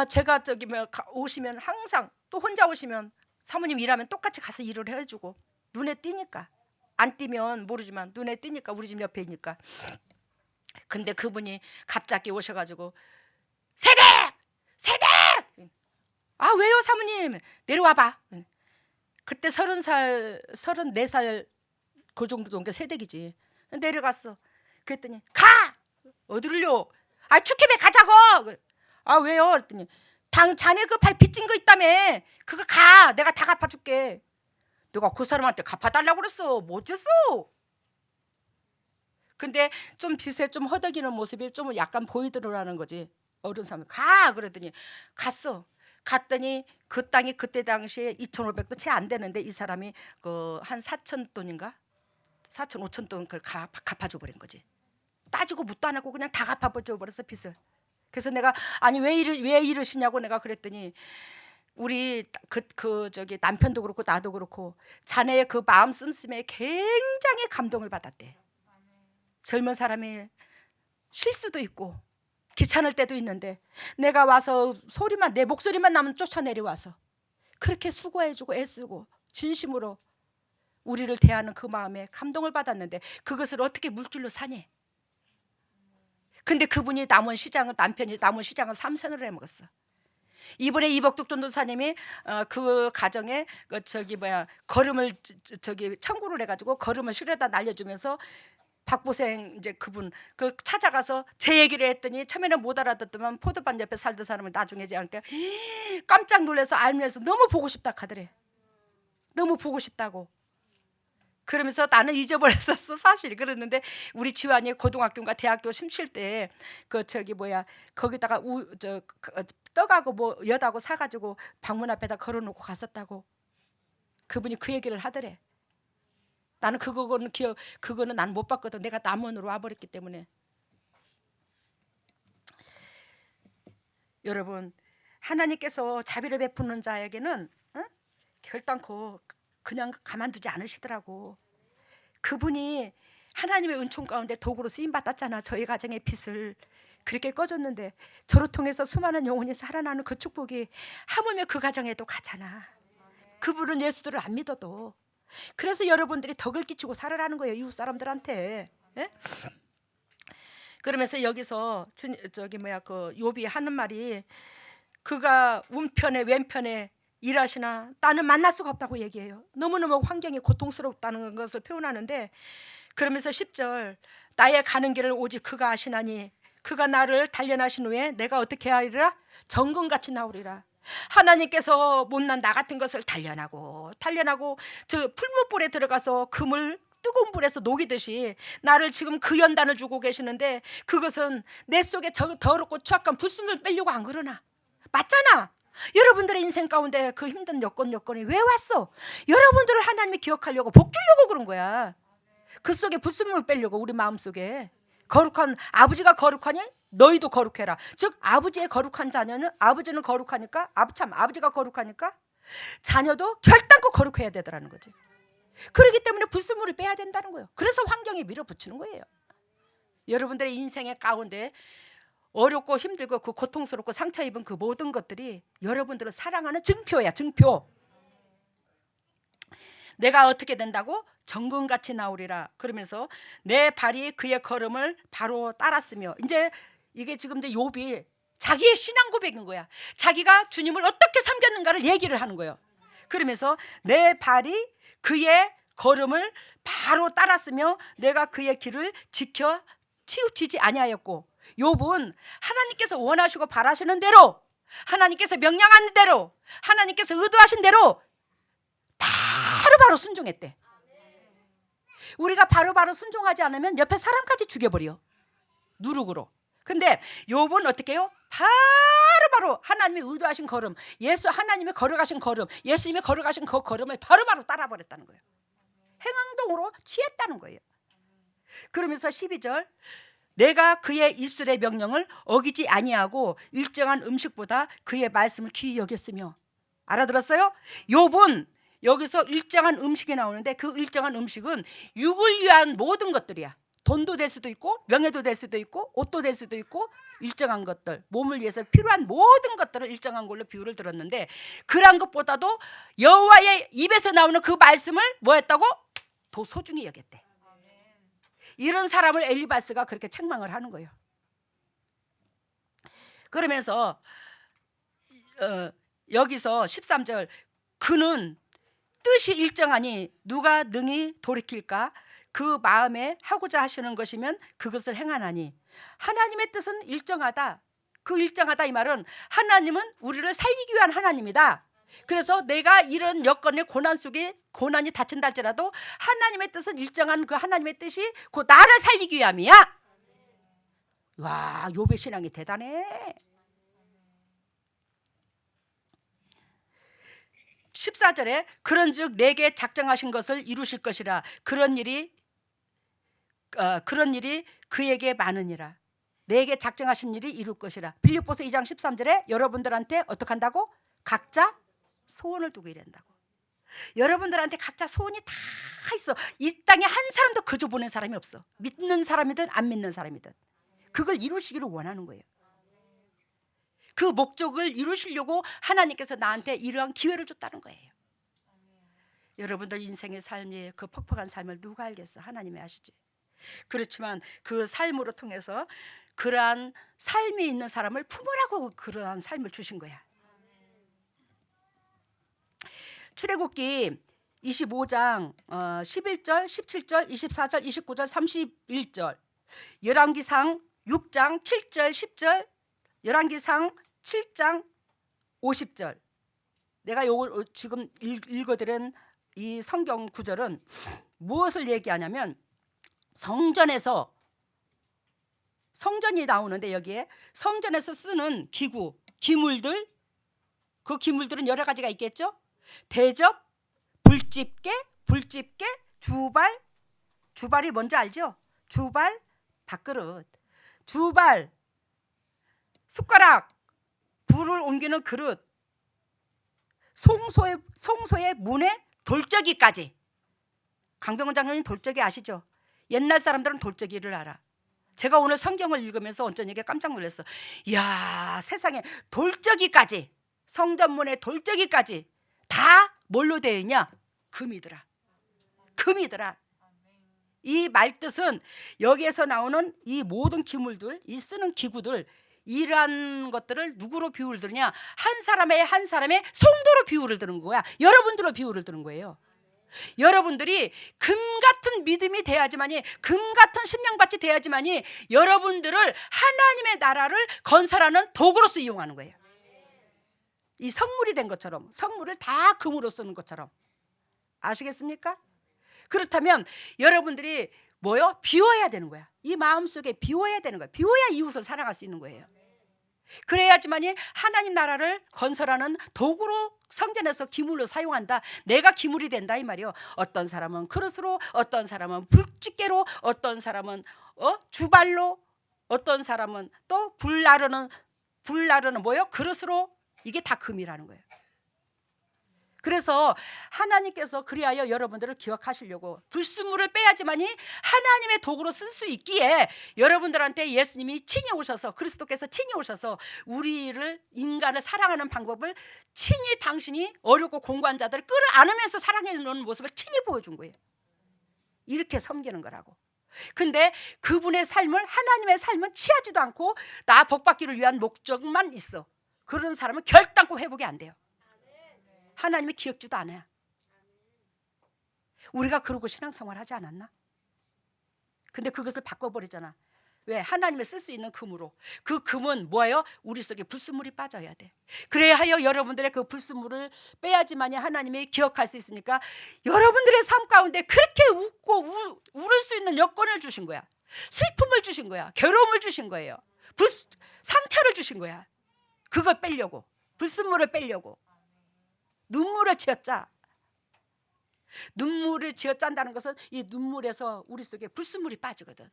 제가 저기 오시면 항상 또 혼자 오시면 사모님 일하면 똑같이 가서 일을 해주고 눈에 띄니까 안 띄면 모르지만 눈에 띄니까 우리 집 옆에니까. 근데 그분이 갑자기 오셔가지고 세대 왜요 사모님 내려와봐. 그때 34살 그 정도 게 새댁이지. 내려갔어. 그랬더니 가 어디를요? 축협에 가자고. 왜요? 그랬더니 자네 그 발 빚진 거 있다며. 그거 가. 내가 다 갚아줄게. 내가 그 사람한테 갚아달라고 그랬어. 뭐 어쨌어? 근데 좀 빚에 좀 허덕이는 모습이 좀 약간 보이더라는 거지. 어른 사람 가 그러더니 갔어. 갔더니 그 땅이 그때 당시에 2,500도 채 안 되는데 이 사람이 한 4,000돈인가 4,000, 5,000돈 그걸 갚아줘 버린 거지. 따지고 묻도 안 하고 그냥 다 갚아줘 버렸어 빚을. 그래서 내가 왜 이러시냐고 내가 그랬더니 우리 저기 남편도 그렇고 나도 그렇고 자네의 그 마음 씀씀에 굉장히 감동을 받았대. 젊은 사람이 실수도 있고 귀찮을 때도 있는데 내가 와서 소리만 내 목소리만 나면 쫓아내려와서 그렇게 수고해주고 애쓰고 진심으로 우리를 대하는 그 마음에 감동을 받았는데 그것을 어떻게 물질로 사니? 근데 그분이 남편이 남원 시장을 3선으로 해먹었어. 이번에 이복뚝 전도사님이 그 가정에 걸음을 청구를 해가지고 걸음을 실에다 날려주면서 박보생 이제 그분 찾아가서 제 얘기를 했더니 처음에는 못 알아듣더만 포도밭 옆에 살던 사람을 나중에 그러니까 깜짝 놀라서 알면서 너무 보고 싶다 하더래. 너무 보고 싶다고. 그러면서 나는 잊어버렸었어 사실. 그랬는데 우리 지환이 고등학교인가 대학교 심칠 때 거기다가 떡하고 뭐 엿하고 사가지고 방문 앞에다 걸어놓고 갔었다고. 그분이 그 얘기를 하더래. 나는 그거는 난 못 봤거든. 내가 남원으로 와버렸기 때문에. 여러분, 하나님께서 자비를 베푸는 자에게는 결단코 그냥 가만두지 않으시더라고. 그분이 하나님의 은총 가운데 도구로 쓰임 받았잖아. 저희 가정의 빛을 그렇게 꺼줬는데 저를 통해서 수많은 영혼이 살아나는 그 축복이 하물며 그 가정에도 가잖아. 그분은 예수들을 안 믿어도. 그래서 여러분들이 덕을 끼치고 살아라는 거예요, 이웃 사람들한테. 예? 그러면서 여기서 욥이 하는 말이 그가 우편에 왼편에 일하시나 나는 만날 수가 없다고 얘기해요. 너무너무 환경이 고통스럽다는 것을 표현하는데, 그러면서 10절 나의 가는 길을 오직 그가 아시나니 그가 나를 단련하신 후에 내가 어떻게 하리라? 정금같이 나오리라. 하나님께서 못난 나 같은 것을 단련하고 저 풀무불에 들어가서 금을 뜨거운 불에서 녹이듯이 나를 지금 그 연단을 주고 계시는데, 그것은 내 속에 저 더럽고 추악한 불순을 빼려고 안 그러나? 맞잖아. 여러분들의 인생 가운데 그 힘든 여건이 왜 왔어? 여러분들을 하나님이 기억하려고 복 주려고 그런 거야. 그 속에 불순물을 빼려고. 우리 마음속에 거룩한 아버지가 거룩하니 너희도 거룩해라. 즉 아버지의 거룩한 자녀는, 아버지는 거룩하니까 아버지가 거룩하니까 자녀도 결단코 거룩해야 되더라는 거지. 그렇기 때문에 불순물을 빼야 된다는 거예요. 그래서 환경에 밀어붙이는 거예요. 여러분들의 인생의 가운데 어렵고 힘들고 그 고통스럽고 상처 입은 그 모든 것들이 여러분들을 사랑하는 증표야, 증표. 내가 어떻게 된다고? 정금같이 나오리라. 그러면서 내 발이 그의 걸음을 바로 따랐으며, 이제 이게 지금 이제 욥이 자기의 신앙 고백인 거야. 자기가 주님을 어떻게 섬겼는가를 얘기를 하는 거예요. 그러면서 내 발이 그의 걸음을 바로 따랐으며 내가 그의 길을 지켜 치우치지 아니하였고. 욥은 하나님께서 원하시고 바라시는 대로, 하나님께서 명령하는 대로, 하나님께서 의도하신 대로 바로바로 순종했대. 우리가 바로바로 순종하지 않으면 옆에 사람까지 죽여버려, 누룩으로. 근데 욥은 어떻게 해요? 바로바로 하나님이 의도하신 걸음, 하나님이 걸어가신 걸음, 예수님이 걸어가신 그 걸음을 바로바로 따라버렸다는 거예요. 행동으로 취했다는 거예요. 그러면서 12절 내가 그의 입술의 명령을 어기지 아니하고 일정한 음식보다 그의 말씀을 귀히 여겼으며. 알아들었어요? 욥은 여기서 일정한 음식이 나오는데 그 일정한 음식은 육을 위한 모든 것들이야. 돈도 될 수도 있고 명예도 될 수도 있고 옷도 될 수도 있고 일정한 것들, 몸을 위해서 필요한 모든 것들을 일정한 걸로 비유를 들었는데, 그런 것보다도 여호와의 입에서 나오는 그 말씀을 뭐 했다고? 더 소중히 여겼대. 이런 사람을 엘리바스가 그렇게 책망을 하는 거예요. 그러면서 여기서 13절 그는 뜻이 일정하니 누가 능히 돌이킬까? 그 마음에 하고자 하시는 것이면 그것을 행하나니. 하나님의 뜻은 일정하다. 그 일정하다 이 말은 하나님은 우리를 살리기 위한 하나님이다. 그래서 내가 이런 여건의 고난 속에 고난이 닥친다 할지라도 하나님의 뜻은 일정한 그 하나님의 뜻이 곧 나를 살리기 위함이야. 와, 욥의 신앙이 대단해. 14절에 그런즉 내게 작정하신 것을 이루실 것이라. 그런 일이 그에게 많으니라. 내게 작정하신 일이 이룰 것이라. 빌립보서 2장 13절에 여러분들한테 어떻게 한다고? 각자 소원을 두고 이란다고. 여러분들한테 각자 소원이 다 있어. 이 땅에 한 사람도 거저 보낸 사람이 없어. 믿는 사람이든 안 믿는 사람이든 그걸 이루시기를 원하는 거예요. 그 목적을 이루시려고 하나님께서 나한테 이러한 기회를 줬다는 거예요. 여러분들 인생의 삶이 그 퍽퍽한 삶을 누가 알겠어? 하나님이 아시지. 그렇지만 그 삶으로 통해서 그러한 삶이 있는 사람을 품으라고 그러한 삶을 주신 거야. 출애굽기 25장 11절, 17절, 24절, 29절, 31절, 열왕기상 6장 7절, 10절, 열왕기상 7장 50절. 내가 요거 지금 읽어드린 이 성경 구절은 무엇을 얘기하냐면 성전에서, 성전이 나오는데 여기에 성전에서 쓰는 기구, 기물들, 그 기물들은 여러 가지가 있겠죠. 대접, 불집게, 주발, 주발이 뭔지 알죠? 주발, 밥그릇, 주발, 숟가락, 불을 옮기는 그릇, 송소의 문에 돌적이까지. 강병원 장로님 돌적이 아시죠? 옛날 사람들은 돌적이를 알아. 제가 오늘 성경을 읽으면서 어쩌니까 깜짝 놀랐어. 이야, 세상에 돌적이까지, 성전문에 돌적이까지 다 뭘로 되어 있냐? 금이더라. 금이더라. 이 말뜻은 여기에서 나오는 이 모든 기물들, 이 쓰는 기구들, 이러한 것들을 누구로 비유를 드느냐? 한 사람의 성도로 비유를 드는 거야. 여러분들로 비유를 드는 거예요. 여러분들이 금 같은 믿음이 돼야지만이, 금 같은 심령밭이 돼야지만이 여러분들을 하나님의 나라를 건설하는 도구로서 이용하는 거예요. 이 성물이 된 것처럼, 성물을 다 금으로 쓰는 것처럼. 아시겠습니까? 그렇다면 여러분들이 뭐요? 비워야 되는 거야. 이 마음속에 비워야 되는 거야. 비워야 이웃을 사랑할 수 있는 거예요. 그래야지만이 하나님 나라를 건설하는 도구로 성전에서 기물로 사용한다. 내가 기물이 된다 이 말이요. 어떤 사람은 그릇으로, 어떤 사람은 불집게로, 어떤 사람은 주발로, 어떤 사람은 또 불 나르는 뭐요? 그릇으로. 이게 다 금이라는 거예요. 그래서 하나님께서 그리하여 여러분들을 기억하시려고 불순물을 빼야지만이 하나님의 도구로 쓸 수 있기에 여러분들한테 예수님이 친히 오셔서, 그리스도께서 친히 오셔서 우리를, 인간을 사랑하는 방법을 친히 당신이 어렵고 공고한 자들을 끌어안으면서 사랑해주는 모습을 친히 보여준 거예요. 이렇게 섬기는 거라고. 근데 그분의 삶을, 하나님의 삶은 취하지도 않고 나 복받기를 위한 목적만 있어. 그런 사람은 결단코 회복이 안 돼요. 하나님이 기억지도 않아요. 우리가 그러고 신앙생활 하지 않았나? 근데 그것을 바꿔버리잖아. 왜? 하나님의 쓸 수 있는 금으로. 그 금은 뭐예요? 우리 속에 불순물이 빠져야 돼. 그래야 하여 여러분들의 그 불순물을 빼야지만이 하나님이 기억할 수 있으니까 여러분들의 삶 가운데 그렇게 웃고 울을 수 있는 여건을 주신 거야. 슬픔을 주신 거야. 괴로움을 주신 거예요. 상처를 주신 거야. 그걸 빼려고, 불순물을 빼려고. 눈물을 지어짜. 눈물을 지어짠다는 것은 이 눈물에서 우리 속에 불순물이 빠지거든.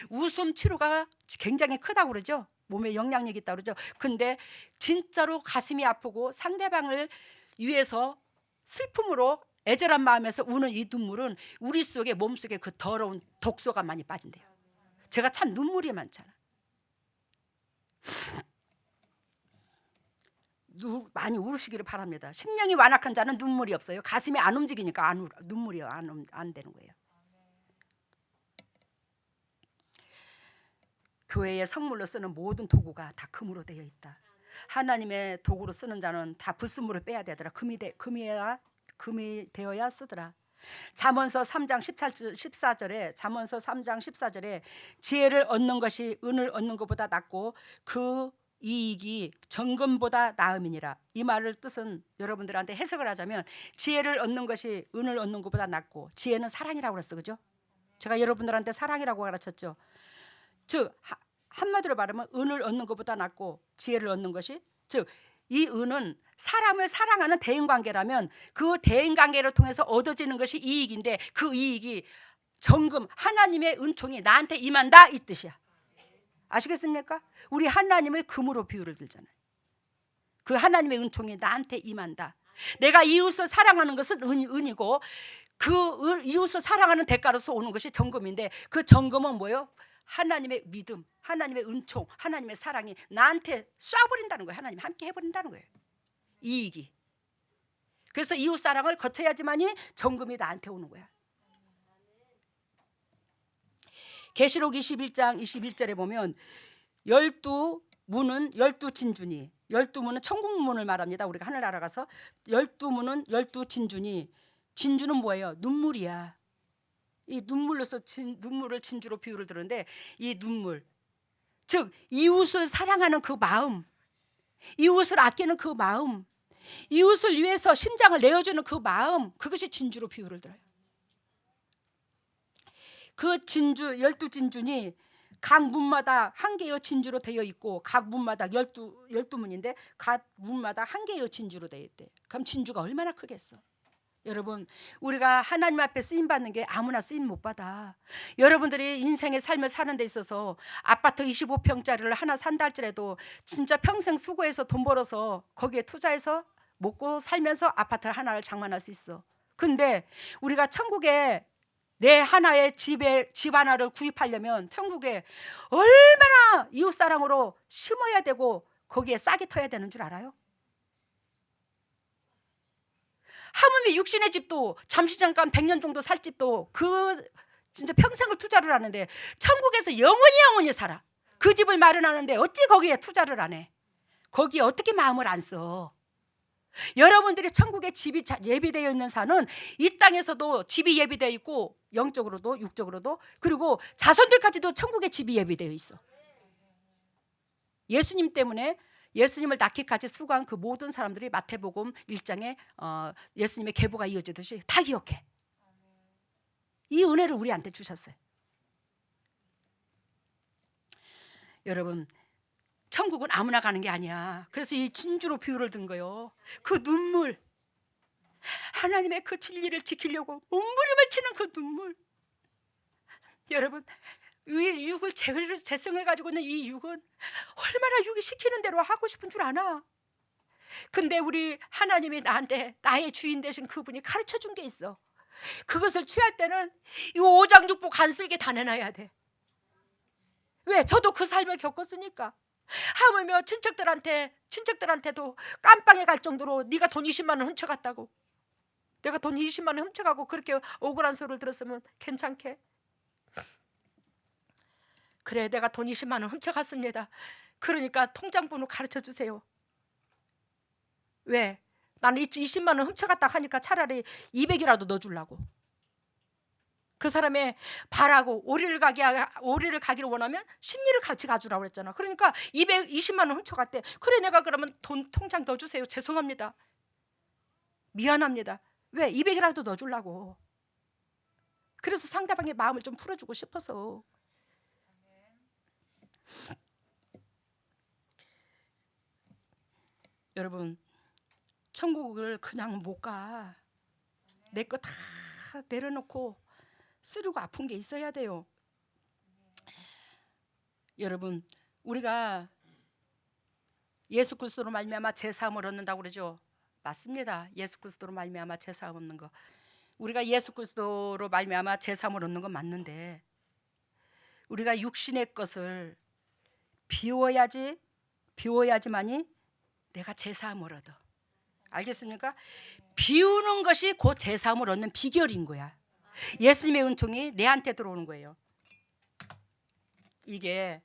웃음 치료가 굉장히 크다고 그러죠. 몸에 영향력이 있다고 그러죠. 근데 진짜로 가슴이 아프고 상대방을 위해서 슬픔으로 애절한 마음에서 우는 이 눈물은 우리 속에, 몸속에 그 더러운 독소가 많이 빠진대요. 제가 참 눈물이 많잖아. 많이 울으시기를 바랍니다. 심령이 완악한 자는 눈물이 없어요. 가슴이 안 움직이니까 눈물이 안 되는 거예요. 교회의 성물로 쓰는 모든 도구가 다 금으로 되어 있다. 하나님의 도구로 쓰는 자는 다 불순물을 빼야 되더라. 금이 되어야 쓰더라. 잠언서 3장 14절에 잠언서 3장 14절에 지혜를 얻는 것이 은을 얻는 것보다 낫고 그 이익이 정금보다 나음이니라. 이 말을 뜻은 여러분들한테 해석을 하자면 지혜를 얻는 것이 은을 얻는 것보다 낫고, 지혜는 사랑이라고 그랬어, 그죠? 제가 여러분들한테 사랑이라고 가르쳤죠. 즉 한마디로 말하면 은을 얻는 것보다 낫고 지혜를 얻는 것이, 즉 이 은은 사람을 사랑하는 대인관계라면 그 대인관계를 통해서 얻어지는 것이 이익인데, 그 이익이 정금, 하나님의 은총이 나한테 임한다 이 뜻이야. 아시겠습니까? 우리 하나님을 금으로 비유를 들잖아요. 그 하나님의 은총이 나한테 임한다. 내가 이웃을 사랑하는 것은 은이고 그 이웃을 사랑하는 대가로서 오는 것이 정금인데, 그 정금은 뭐예요? 하나님의 믿음, 하나님의 은총, 하나님의 사랑이 나한테 쏴버린다는 거예요. 하나님 함께 해버린다는 거예요. 이익이. 그래서 이웃 사랑을 거쳐야지만이 정금이 나한테 오는 거야. 계시록 21장 21절에 보면 12문은 12진주니, 12문은 천국 문을 말합니다. 우리가 하늘나라 가서 12문은 12진주니, 진주는 뭐예요? 눈물이야. 이 눈물로서 눈물을 진주로 비유를 들었는데, 이 눈물, 즉 이웃을 사랑하는 그 마음, 이웃을 아끼는 그 마음, 이웃을 위해서 심장을 내어주는 그 마음, 그것이 진주로 비유를 들어요. 그 진주 12진주니 각 문마다 한 개의 진주로 되어 있고, 각 문마다 12문인데 각 문마다 한 개의 진주로 되어 있대. 그럼 진주가 얼마나 크겠어. 여러분, 우리가 하나님 앞에 쓰임 받는 게 아무나 쓰임 못 받아. 여러분들이 인생의 삶을 사는 데 있어서 아파트 25평짜리를 하나 산다 할지라도 진짜 평생 수고해서 돈 벌어서 거기에 투자해서 먹고 살면서 아파트 하나를 장만할 수 있어. 근데 우리가 천국에 내 하나의 집 하나를 구입하려면 천국에 얼마나 이웃사랑으로 심어야 되고 거기에 싹이 터야 되는 줄 알아요? 하물며 육신의 집도 잠시 잠깐 100년 정도 살 집도 그 진짜 평생을 투자를 하는데, 천국에서 영원히 살아. 그 집을 마련하는데 어찌 거기에 투자를 안 해? 거기에 어떻게 마음을 안 써? 여러분들이 천국에 집이 예비되어 있는 산은 이 땅에서도 집이 예비되어 있고, 영적으로도 육적으로도, 그리고 자손들까지도 천국에 집이 예비되어 있어. 예수님 때문에 예수님을 낳기까지 수고한 그 모든 사람들이 마태복음 1장에 예수님의 계보가 이어지듯이 다 기억해. 이 은혜를 우리한테 주셨어요. 여러분, 천국은 아무나 가는 게 아니야. 그래서 이 진주로 비유를 든 거예요. 그 눈물, 하나님의 그 진리를 지키려고 몸부림을 치는 그 눈물. 여러분, 이 육을 재성해 가지고 있는 이 육은 얼마나 육이 시키는 대로 하고 싶은 줄 아나? 근데 우리 하나님이 나한테 나의 주인 되신 그분이 가르쳐 준 게 있어. 그것을 취할 때는 이 오장육부 안 쓸게 다 내놔야 돼. 왜? 저도 그 삶을 겪었으니까. 하물며 친척들한테도 깜빵에 갈 정도로 네가 돈 20만 원 훔쳐갔다고, 내가 돈 20만 원 훔쳐가고 그렇게 억울한 소리를 들었으면 괜찮게? 그래, 내가 돈 20만 원 훔쳐갔습니다. 그러니까 통장번호 가르쳐 주세요. 왜? 나는 20만 원 훔쳐갔다 하니까 차라리 200이라도 넣어주려고. 그 사람의 바라고 오리를 가기를 원하면 심리를 같이 가주라고 그랬잖아. 그러니까 220만 원 훔쳐갔대. 그래, 내가 그러면 돈 통장 넣어주세요. 죄송합니다. 미안합니다. 왜? 200이라도 넣어주려고. 그래서 상대방의 마음을 좀 풀어주고 싶어서. 여러분, 천국을 그냥 못 가. 내 거 다 내려놓고 쓰려고 아픈 게 있어야 돼요. 여러분, 우리가 예수 그리스도로 말미암아 제사함을 얻는다고 그러죠. 맞습니다. 예수 그리스도로 말미암아 제사함 얻는 거, 우리가 예수 그리스도로 말미암아 제사함을 얻는 건 맞는데, 우리가 육신의 것을 비워야지만이 내가 제사함을 얻어. 알겠습니까? 비우는 것이 곧 제사함을 얻는 비결인 거야. 예수님의 은총이 내한테 들어오는 거예요. 이게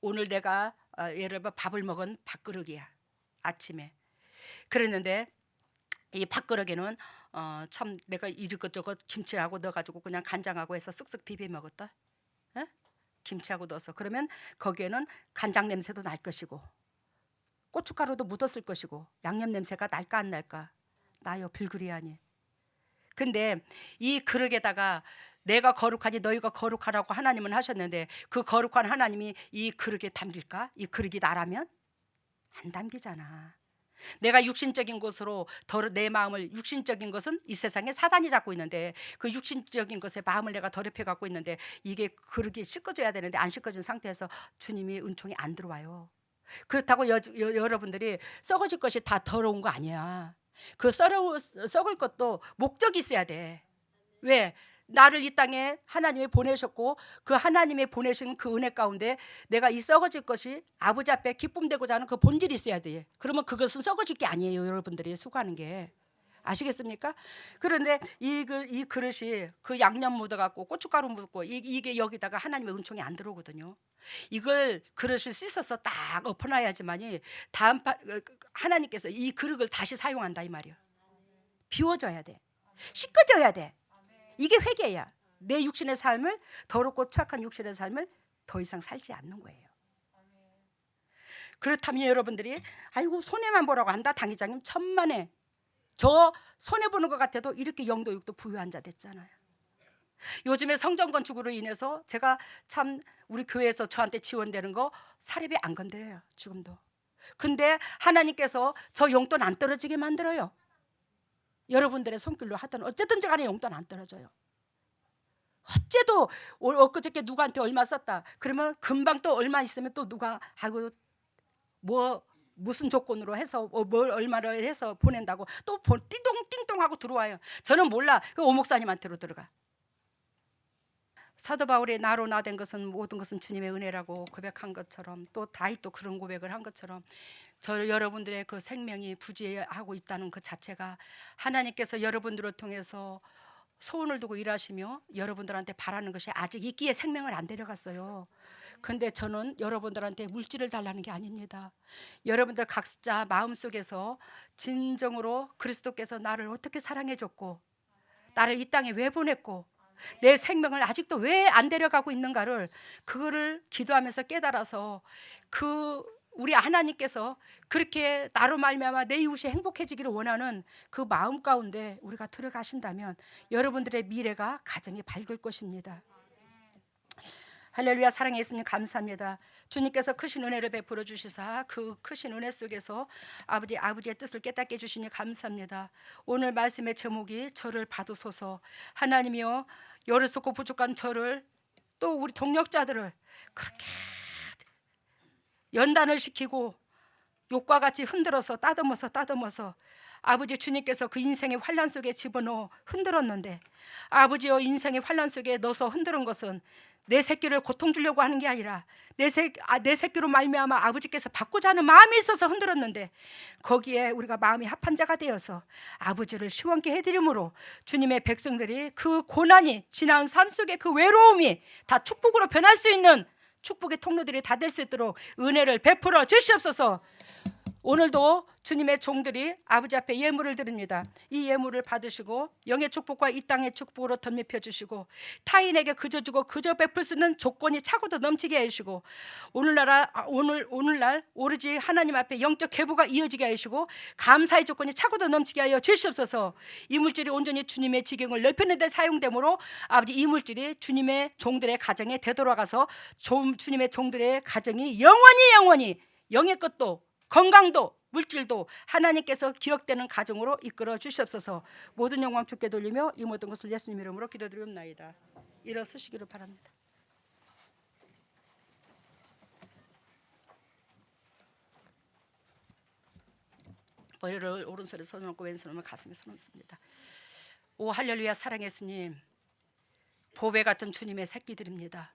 오늘 내가 예를 들어 밥을 먹은 밥그릇이야. 아침에 그랬는데 이 밥그릇에는 참 내가 이것저것 김치하고 넣어가지고 그냥 간장하고 해서 쓱쓱 비벼 먹었다. 에? 김치하고 넣어서. 그러면 거기에는 간장 냄새도 날 것이고 고춧가루도 묻었을 것이고 양념 냄새가 날까 안 날까? 나요, 불그리하니. 근데 이 그릇에다가 내가 거룩하니 너희가 거룩하라고 하나님은 하셨는데, 그 거룩한 하나님이 이 그릇에 담길까? 이 그릇이 나라면 안 담기잖아. 내가 육신적인 것으로 내 마음을, 육신적인 것은 이 세상에 사단이 잡고 있는데 그 육신적인 것에 마음을 내가 더럽혀 갖고 있는데, 이게 그릇이 씻겨져야 되는데 안 씻겨진 상태에서 주님이 은총이 안 들어와요. 그렇다고 여러분들이 썩어질 것이 다 더러운 거 아니야. 그 썩을 것도 목적이 있어야 돼. 왜? 나를 이 땅에 하나님이 보내셨고 그 하나님이 보내신 그 은혜 가운데 내가 이 썩어질 것이 아버지 앞에 기쁨되고자 하는 그 본질이 있어야 돼. 그러면 그것은 썩어질 게 아니에요. 여러분들이 수고하는 게. 아시겠습니까? 그런데 이 그릇이 그 양념 묻어갖고 고춧가루 묻고 이게 여기다가 하나님의 은총이 안 들어오거든요. 이걸 그릇을 씻어서 딱 엎어놔야지만이 하나님께서 이 그릇을 다시 사용한다 이 말이에요. 비워져야 돼. 씻겨져야 돼. 이게 회개야. 내 육신의 삶을 더럽고 추악한 육신의 삶을 더 이상 살지 않는 거예요. 그렇다면 여러분들이 아이고 손해만 보라고 한다 당회장님 천만에 저 손해 보는 것 같아도 이렇게 영도 육도 부유한 자 됐잖아요. 요즘에 성전 건축으로 인해서 제가 참 우리 교회에서 저한테 지원되는 거 사례비 안 건드려요 지금도. 근데 하나님께서 저 용돈 안 떨어지게 만들어요. 여러분들의 손길로 하든 어쨌든지 간에 용돈 안 떨어져요. 어째도 엊그저께 누구한테 얼마 썼다 그러면 금방 또 얼마 있으면 또 누가 아이고 뭐 무슨 조건으로 해서 뭘 얼마를 해서 보낸다고 또 띵동띵동하고 들어와요. 저는 몰라. 그 오목사님한테로 들어가. 사도 바울이 나로 나된 것은 모든 것은 주님의 은혜라고 고백한 것처럼 또 다윗도 그런 고백을 한 것처럼 저 여러분들의 그 생명이 부재하고 있다는 그 자체가 하나님께서 여러분들을 통해서 소원을 두고 일하시며 여러분들한테 바라는 것이 아직 있기에 생명을 안 데려갔어요. 근데 저는 여러분들한테 물질을 달라는 게 아닙니다. 여러분들 각자 마음속에서 진정으로 그리스도께서 나를 어떻게 사랑해 줬고 나를 이 땅에 왜 보냈고 내 생명을 아직도 왜 안 데려가고 있는가를 그거를 기도하면서 깨달아서 우리 하나님께서 그렇게 나로 말미암아 내 이웃이 행복해지기를 원하는 그 마음 가운데 우리가 들어가신다면 여러분들의 미래가 가정이 밝을 것입니다. 할렐루야. 사랑해 예수님 감사합니다. 주님께서 크신 은혜를 베풀어 주시사 그 크신 은혜 속에서 아버지의 뜻을 깨닫게 해주시니 감사합니다. 오늘 말씀의 제목이 저를 받으소서. 하나님이여 여리석고 부족한 저를 또 우리 동력자들을 그렇게 연단을 시키고 욕과 같이 흔들어서 따듬어서 아버지 주님께서 그 인생의 환란 속에 집어넣어 흔들었는데 아버지여 인생의 환란 속에 넣어서 흔드는 것은 내 새끼를 고통 주려고 하는 게 아니라 내 새끼로 말미암아 아버지께서 받고자 하는 마음이 있어서 흔들었는데 거기에 우리가 마음이 합한 자가 되어서 아버지를 시원케 해드림으로 주님의 백성들이 그 고난이 지나온 삶 속에 그 외로움이 다 축복으로 변할 수 있는 축복의 통로들이 다 될 수 있도록 은혜를 베풀어 주시옵소서. 오늘도 주님의 종들이 아버지 앞에 예물을 드립니다. 이 예물을 받으시고 영의 축복과 이 땅의 축복으로 덧입혀 주시고 타인에게 그저 주고 그저 베풀 수 있는 조건이 차고도 넘치게 해주시고 오늘날 오로지 하나님 앞에 영적 계보가 이어지게 하시고 감사의 조건이 차고도 넘치게 하여 주시옵소서. 이 물질이 온전히 주님의 지경을 넓히는 데 사용되므로 아버지 이 물질이 주님의 종들의 가정에 되돌아가서 주님의 종들의 가정이 영원히 영의 것도 건강도 물질도 하나님께서 기억되는 가정으로 이끌어 주시옵소서. 모든 영광 주께 돌리며 이 모든 것을 예수님 이름으로 기도드리옵나이다. 일어서시기를 바랍니다. 머리를 오른손에 손을 얹고 왼손을 가슴에 손을 얹습니다. 오 할렐루야. 사랑의 예수님, 보배 같은 주님의 새끼들입니다.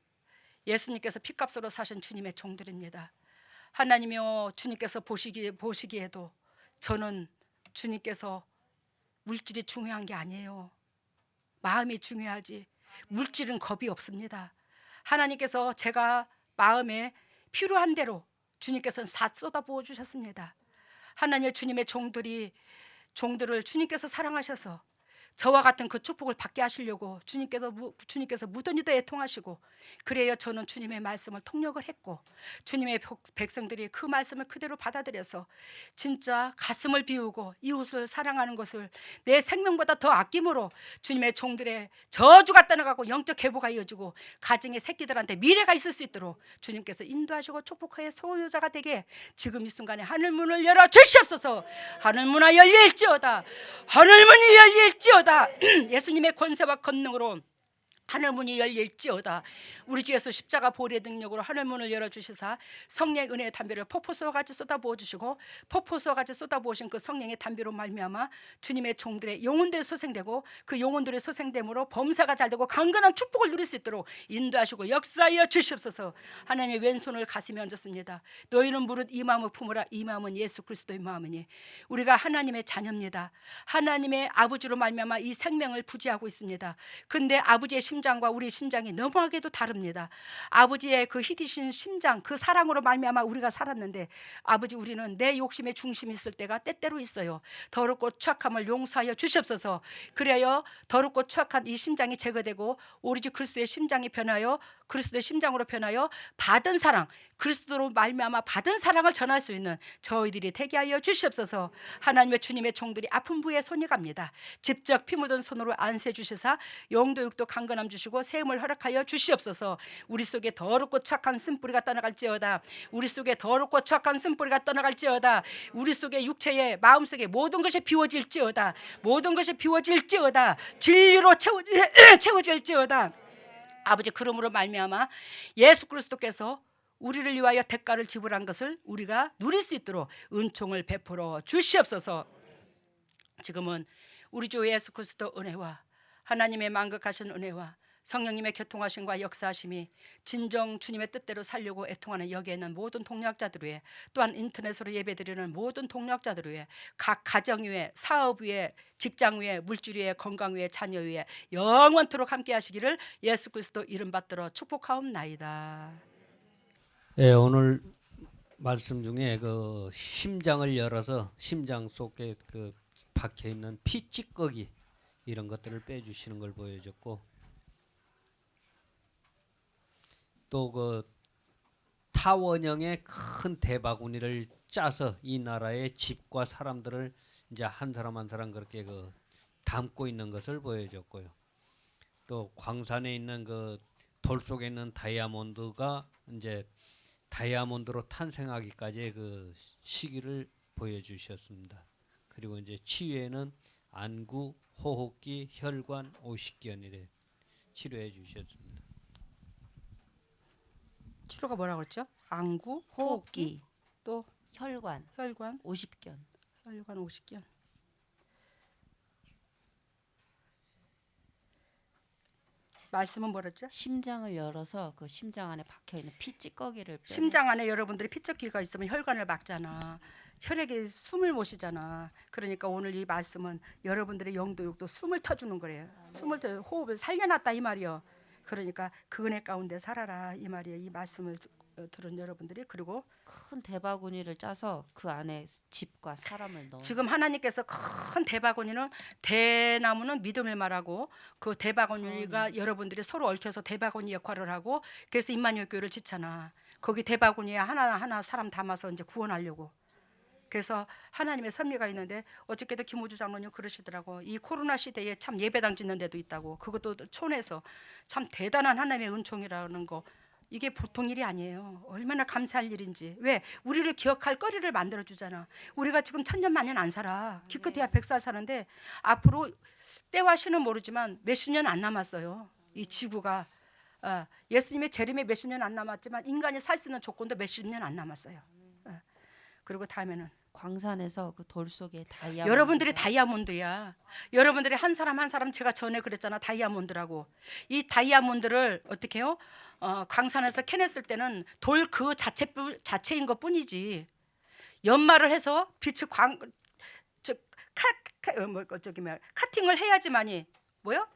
예수님께서 피값으로 사신 주님의 종들입니다. 하나님이여 주님께서 보시기에도 저는 주님께서 물질이 중요한 게 아니에요. 마음이 중요하지 물질은 겁이 없습니다. 하나님께서 제가 마음에 필요한 대로 주님께서는 다 쏟아부어 주셨습니다. 하나님의 주님의 종들을 주님께서 사랑하셔서 저와 같은 그 축복을 받게 하시려고 주님께서 무던히도 애통하시고 그래야 저는 주님의 말씀을 통역을 했고 주님의 백성들이 그 말씀을 그대로 받아들여서 진짜 가슴을 비우고 이웃을 사랑하는 것을 내 생명보다 더 아낌으로 주님의 종들의 저주가 떠나가고 영적 계보가 이어지고 가정의 새끼들한테 미래가 있을 수 있도록 주님께서 인도하시고 축복하여 소유자가 되게 지금 이 순간에 하늘문을 열어 주시옵소서. 하늘문이 열릴지어다. 하늘문이 열릴지어다. 예수님의 권세와 권능으로 하늘 문이 열릴지어다. 우리 주 예수 십자가 보혈의 능력으로 하늘 문을 열어주시사 성령의 은혜의 담비를 폭포수와 같이 쏟아부어 주시고 폭포수와 같이 쏟아부으신 그 성령의 담비로 말미암아 주님의 종들의 영혼들이 소생되고 그 영혼들의 소생됨으로 범사가 잘되고 강건한 축복을 누릴 수 있도록 인도하시고 역사하여 주시옵소서. 하나님의 왼손을 가슴에 얹었습니다. 너희는 무릇 이 마음을 품으라. 이 마음은 예수 그리스도의 마음이니 우리가 하나님의 자녀입니다. 하나님의 아버지로 말미암아 이 생명을 부지하고 있습니다. 근데 아버지의 심장과 우리 심장이 너무하게도 다릅니다. 아버지의 그 희디신 심장, 그 사랑으로 말미암아 우리가 살았는데 아버지, 우리는 내 욕심의 중심이 있을 때가 때때로 있어요. 더럽고 추악함을 용서하여 주시옵소서. 그래야 더럽고 추악한 이 심장이 제거되고 오로지 그리스도의 심장이 변하여 그리스도의 심장으로 변하여 받은 사랑, 그리스도로 말미암아 받은 사랑을 전할 수 있는 저희들이 되게 하여 주시옵소서. 하나님의 주님의 종들이 아픈 부에 손이 갑니다. 직접 피 묻은 손으로 안수해 주시사 영도 육도 강건함 주시고 세움을 허락하여 주시옵소서. 우리 속에 더럽고 추악한 쓴뿌리가 떠나갈지어다. 우리 속에 더럽고 추악한 쓴뿌리가 떠나갈지어다. 우리 속에 육체의 마음속에 모든 것이 비워질지어다. 모든 것이 비워질지어다. 진리로 채워질지어다. 아버지, 그러므로 말미암아 예수 그리스도께서 우리를 위하여 대가를 지불한 것을 우리가 누릴 수 있도록 은총을 베풀어 주시옵소서. 지금은 우리 주 예수 그리스도 은혜와 하나님의 만극하신 은혜와 성령님의 교통하심과 역사하심이 진정 주님의 뜻대로 살려고 애통하는 여기에 있는 모든 동력자들 위해, 또한 인터넷으로 예배드리는 모든 동력자들 위해, 각 가정 위에, 사업 위에, 직장 위에, 물질 위에, 건강 위에, 자녀 위에 영원토록 함께 하시기를 예수 그리스도 이름 받들어 축복하옵나이다. 예, 오늘 말씀 중에 그 심장을 열어서 심장 속에 그 박혀 있는 피 찌꺼기 이런 것들을 빼주시는 걸 보여줬고, 또 그 타원형의 큰 대바구니를 짜서 이 나라의 집과 사람들을 이제 한 사람 한 사람 그렇게 그 담고 있는 것을 보여줬고요. 또 광산에 있는 그 돌 속에 있는 다이아몬드가 이제 다이아몬드로 탄생하기까지의 그 시기를 보여주셨습니다. 그리고 이제 치유에는 안구, 호흡기, 혈관, 오십견이래 치료해 주셨습니다. 치료가 뭐라고 그랬죠? 안구, 호흡기, 또 혈관, 혈관, 오십견. 혈관 50견. 말씀은 뭐랬죠? 심장을 열어서 그 심장 안에 박혀 있는 피 찌꺼기를 빼는. 심장 안에 여러분들이 피쩍기가 있으면 혈관을 막잖아. 혈액에 숨을 못 쉬잖아. 그러니까 오늘 이 말씀은 여러분들의 영도 육도 숨을 터주는 거래요. 숨을 터 호흡을 살려놨다 이 말이요. 그러니까 그 은혜 가운데 살아라 이 말이에요. 이 말씀을 들은 여러분들이. 그리고 큰 대바구니를 짜서 그 안에 집과 사람을 넣어. 지금 하나님께서 큰 대바구니는, 대나무는 믿음을 말하고 그 대바구니가 여러분들이 서로 얽혀서 대바구니 역할을 하고, 그래서 임마누엘 교회를 짓잖아. 거기 대바구니에 하나하나 사람 담아서 이제 구원하려고. 그래서 하나님의 섭리가 있는데, 어저께도 김호주 장로님 그러시더라고. 이 코로나 시대에 참 예배당 짓는 데도 있다고. 그것도 촌에서 참 대단한 하나님의 은총이라는 거, 이게 보통 일이 아니에요. 얼마나 감사할 일인지. 왜? 우리를 기억할 거리를 만들어 주잖아. 우리가 지금 천년만년 안 살아. 기껏해야 100살 사는데 앞으로 때와 시는 모르지만 몇십 년 안 남았어요. 이 지구가. 예수님의 재림에 몇십 년 안 남았지만 인간이 살 수 있는 조건도 몇십 년 안 남았어요. 그리고 다음에는 광산에서 그 돌 속에 다이아몬드. 여러분들이 다이아몬드야. 여러분들이 한 사람 한 사람, 제가 전에 그랬잖아, 다이아몬드라고. 이 다이아몬드를 어떻게 해요? 광산에서 캐냈을 때는 돌 그 자체인 것 뿐이지, 연마를 해서 빛을 카팅을 해야지만이 뭐요?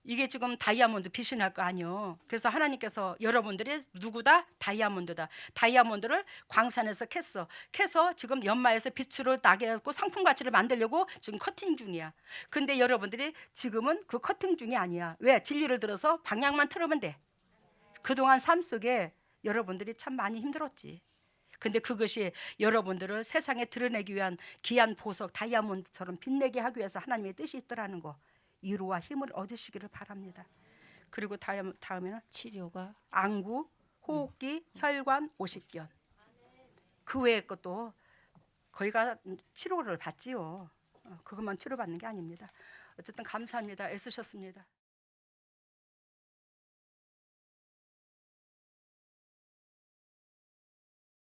이게 지금 다이아몬드 빛이 날 거 아니요. 그래서 하나님께서 여러분들이 누구다? 다이아몬드다. 다이아몬드를 광산에서 캐서 지금 연마해서 빛으로 나게 하고 상품 가치를 만들려고 지금 커팅 중이야. 근데 여러분들이 지금은 그 커팅 중이 아니야. 왜? 진리를 들어서 방향만 틀으면 돼. 그동안 삶 속에 여러분들이 참 많이 힘들었지. 근데 그것이 여러분들을 세상에 드러내기 위한 귀한 보석 다이아몬드처럼 빛내게 하기 위해서 하나님의 뜻이 있더라는 거, 위로와 힘을 얻으시기를 바랍니다. 그리고 다음에는 치료가 안구, 호흡기, 혈관, 오십견. 그 외의 것도 거기가 치료를 받지요. 그것만 치료받는 게 아닙니다. 어쨌든 감사합니다. 애쓰셨습니다.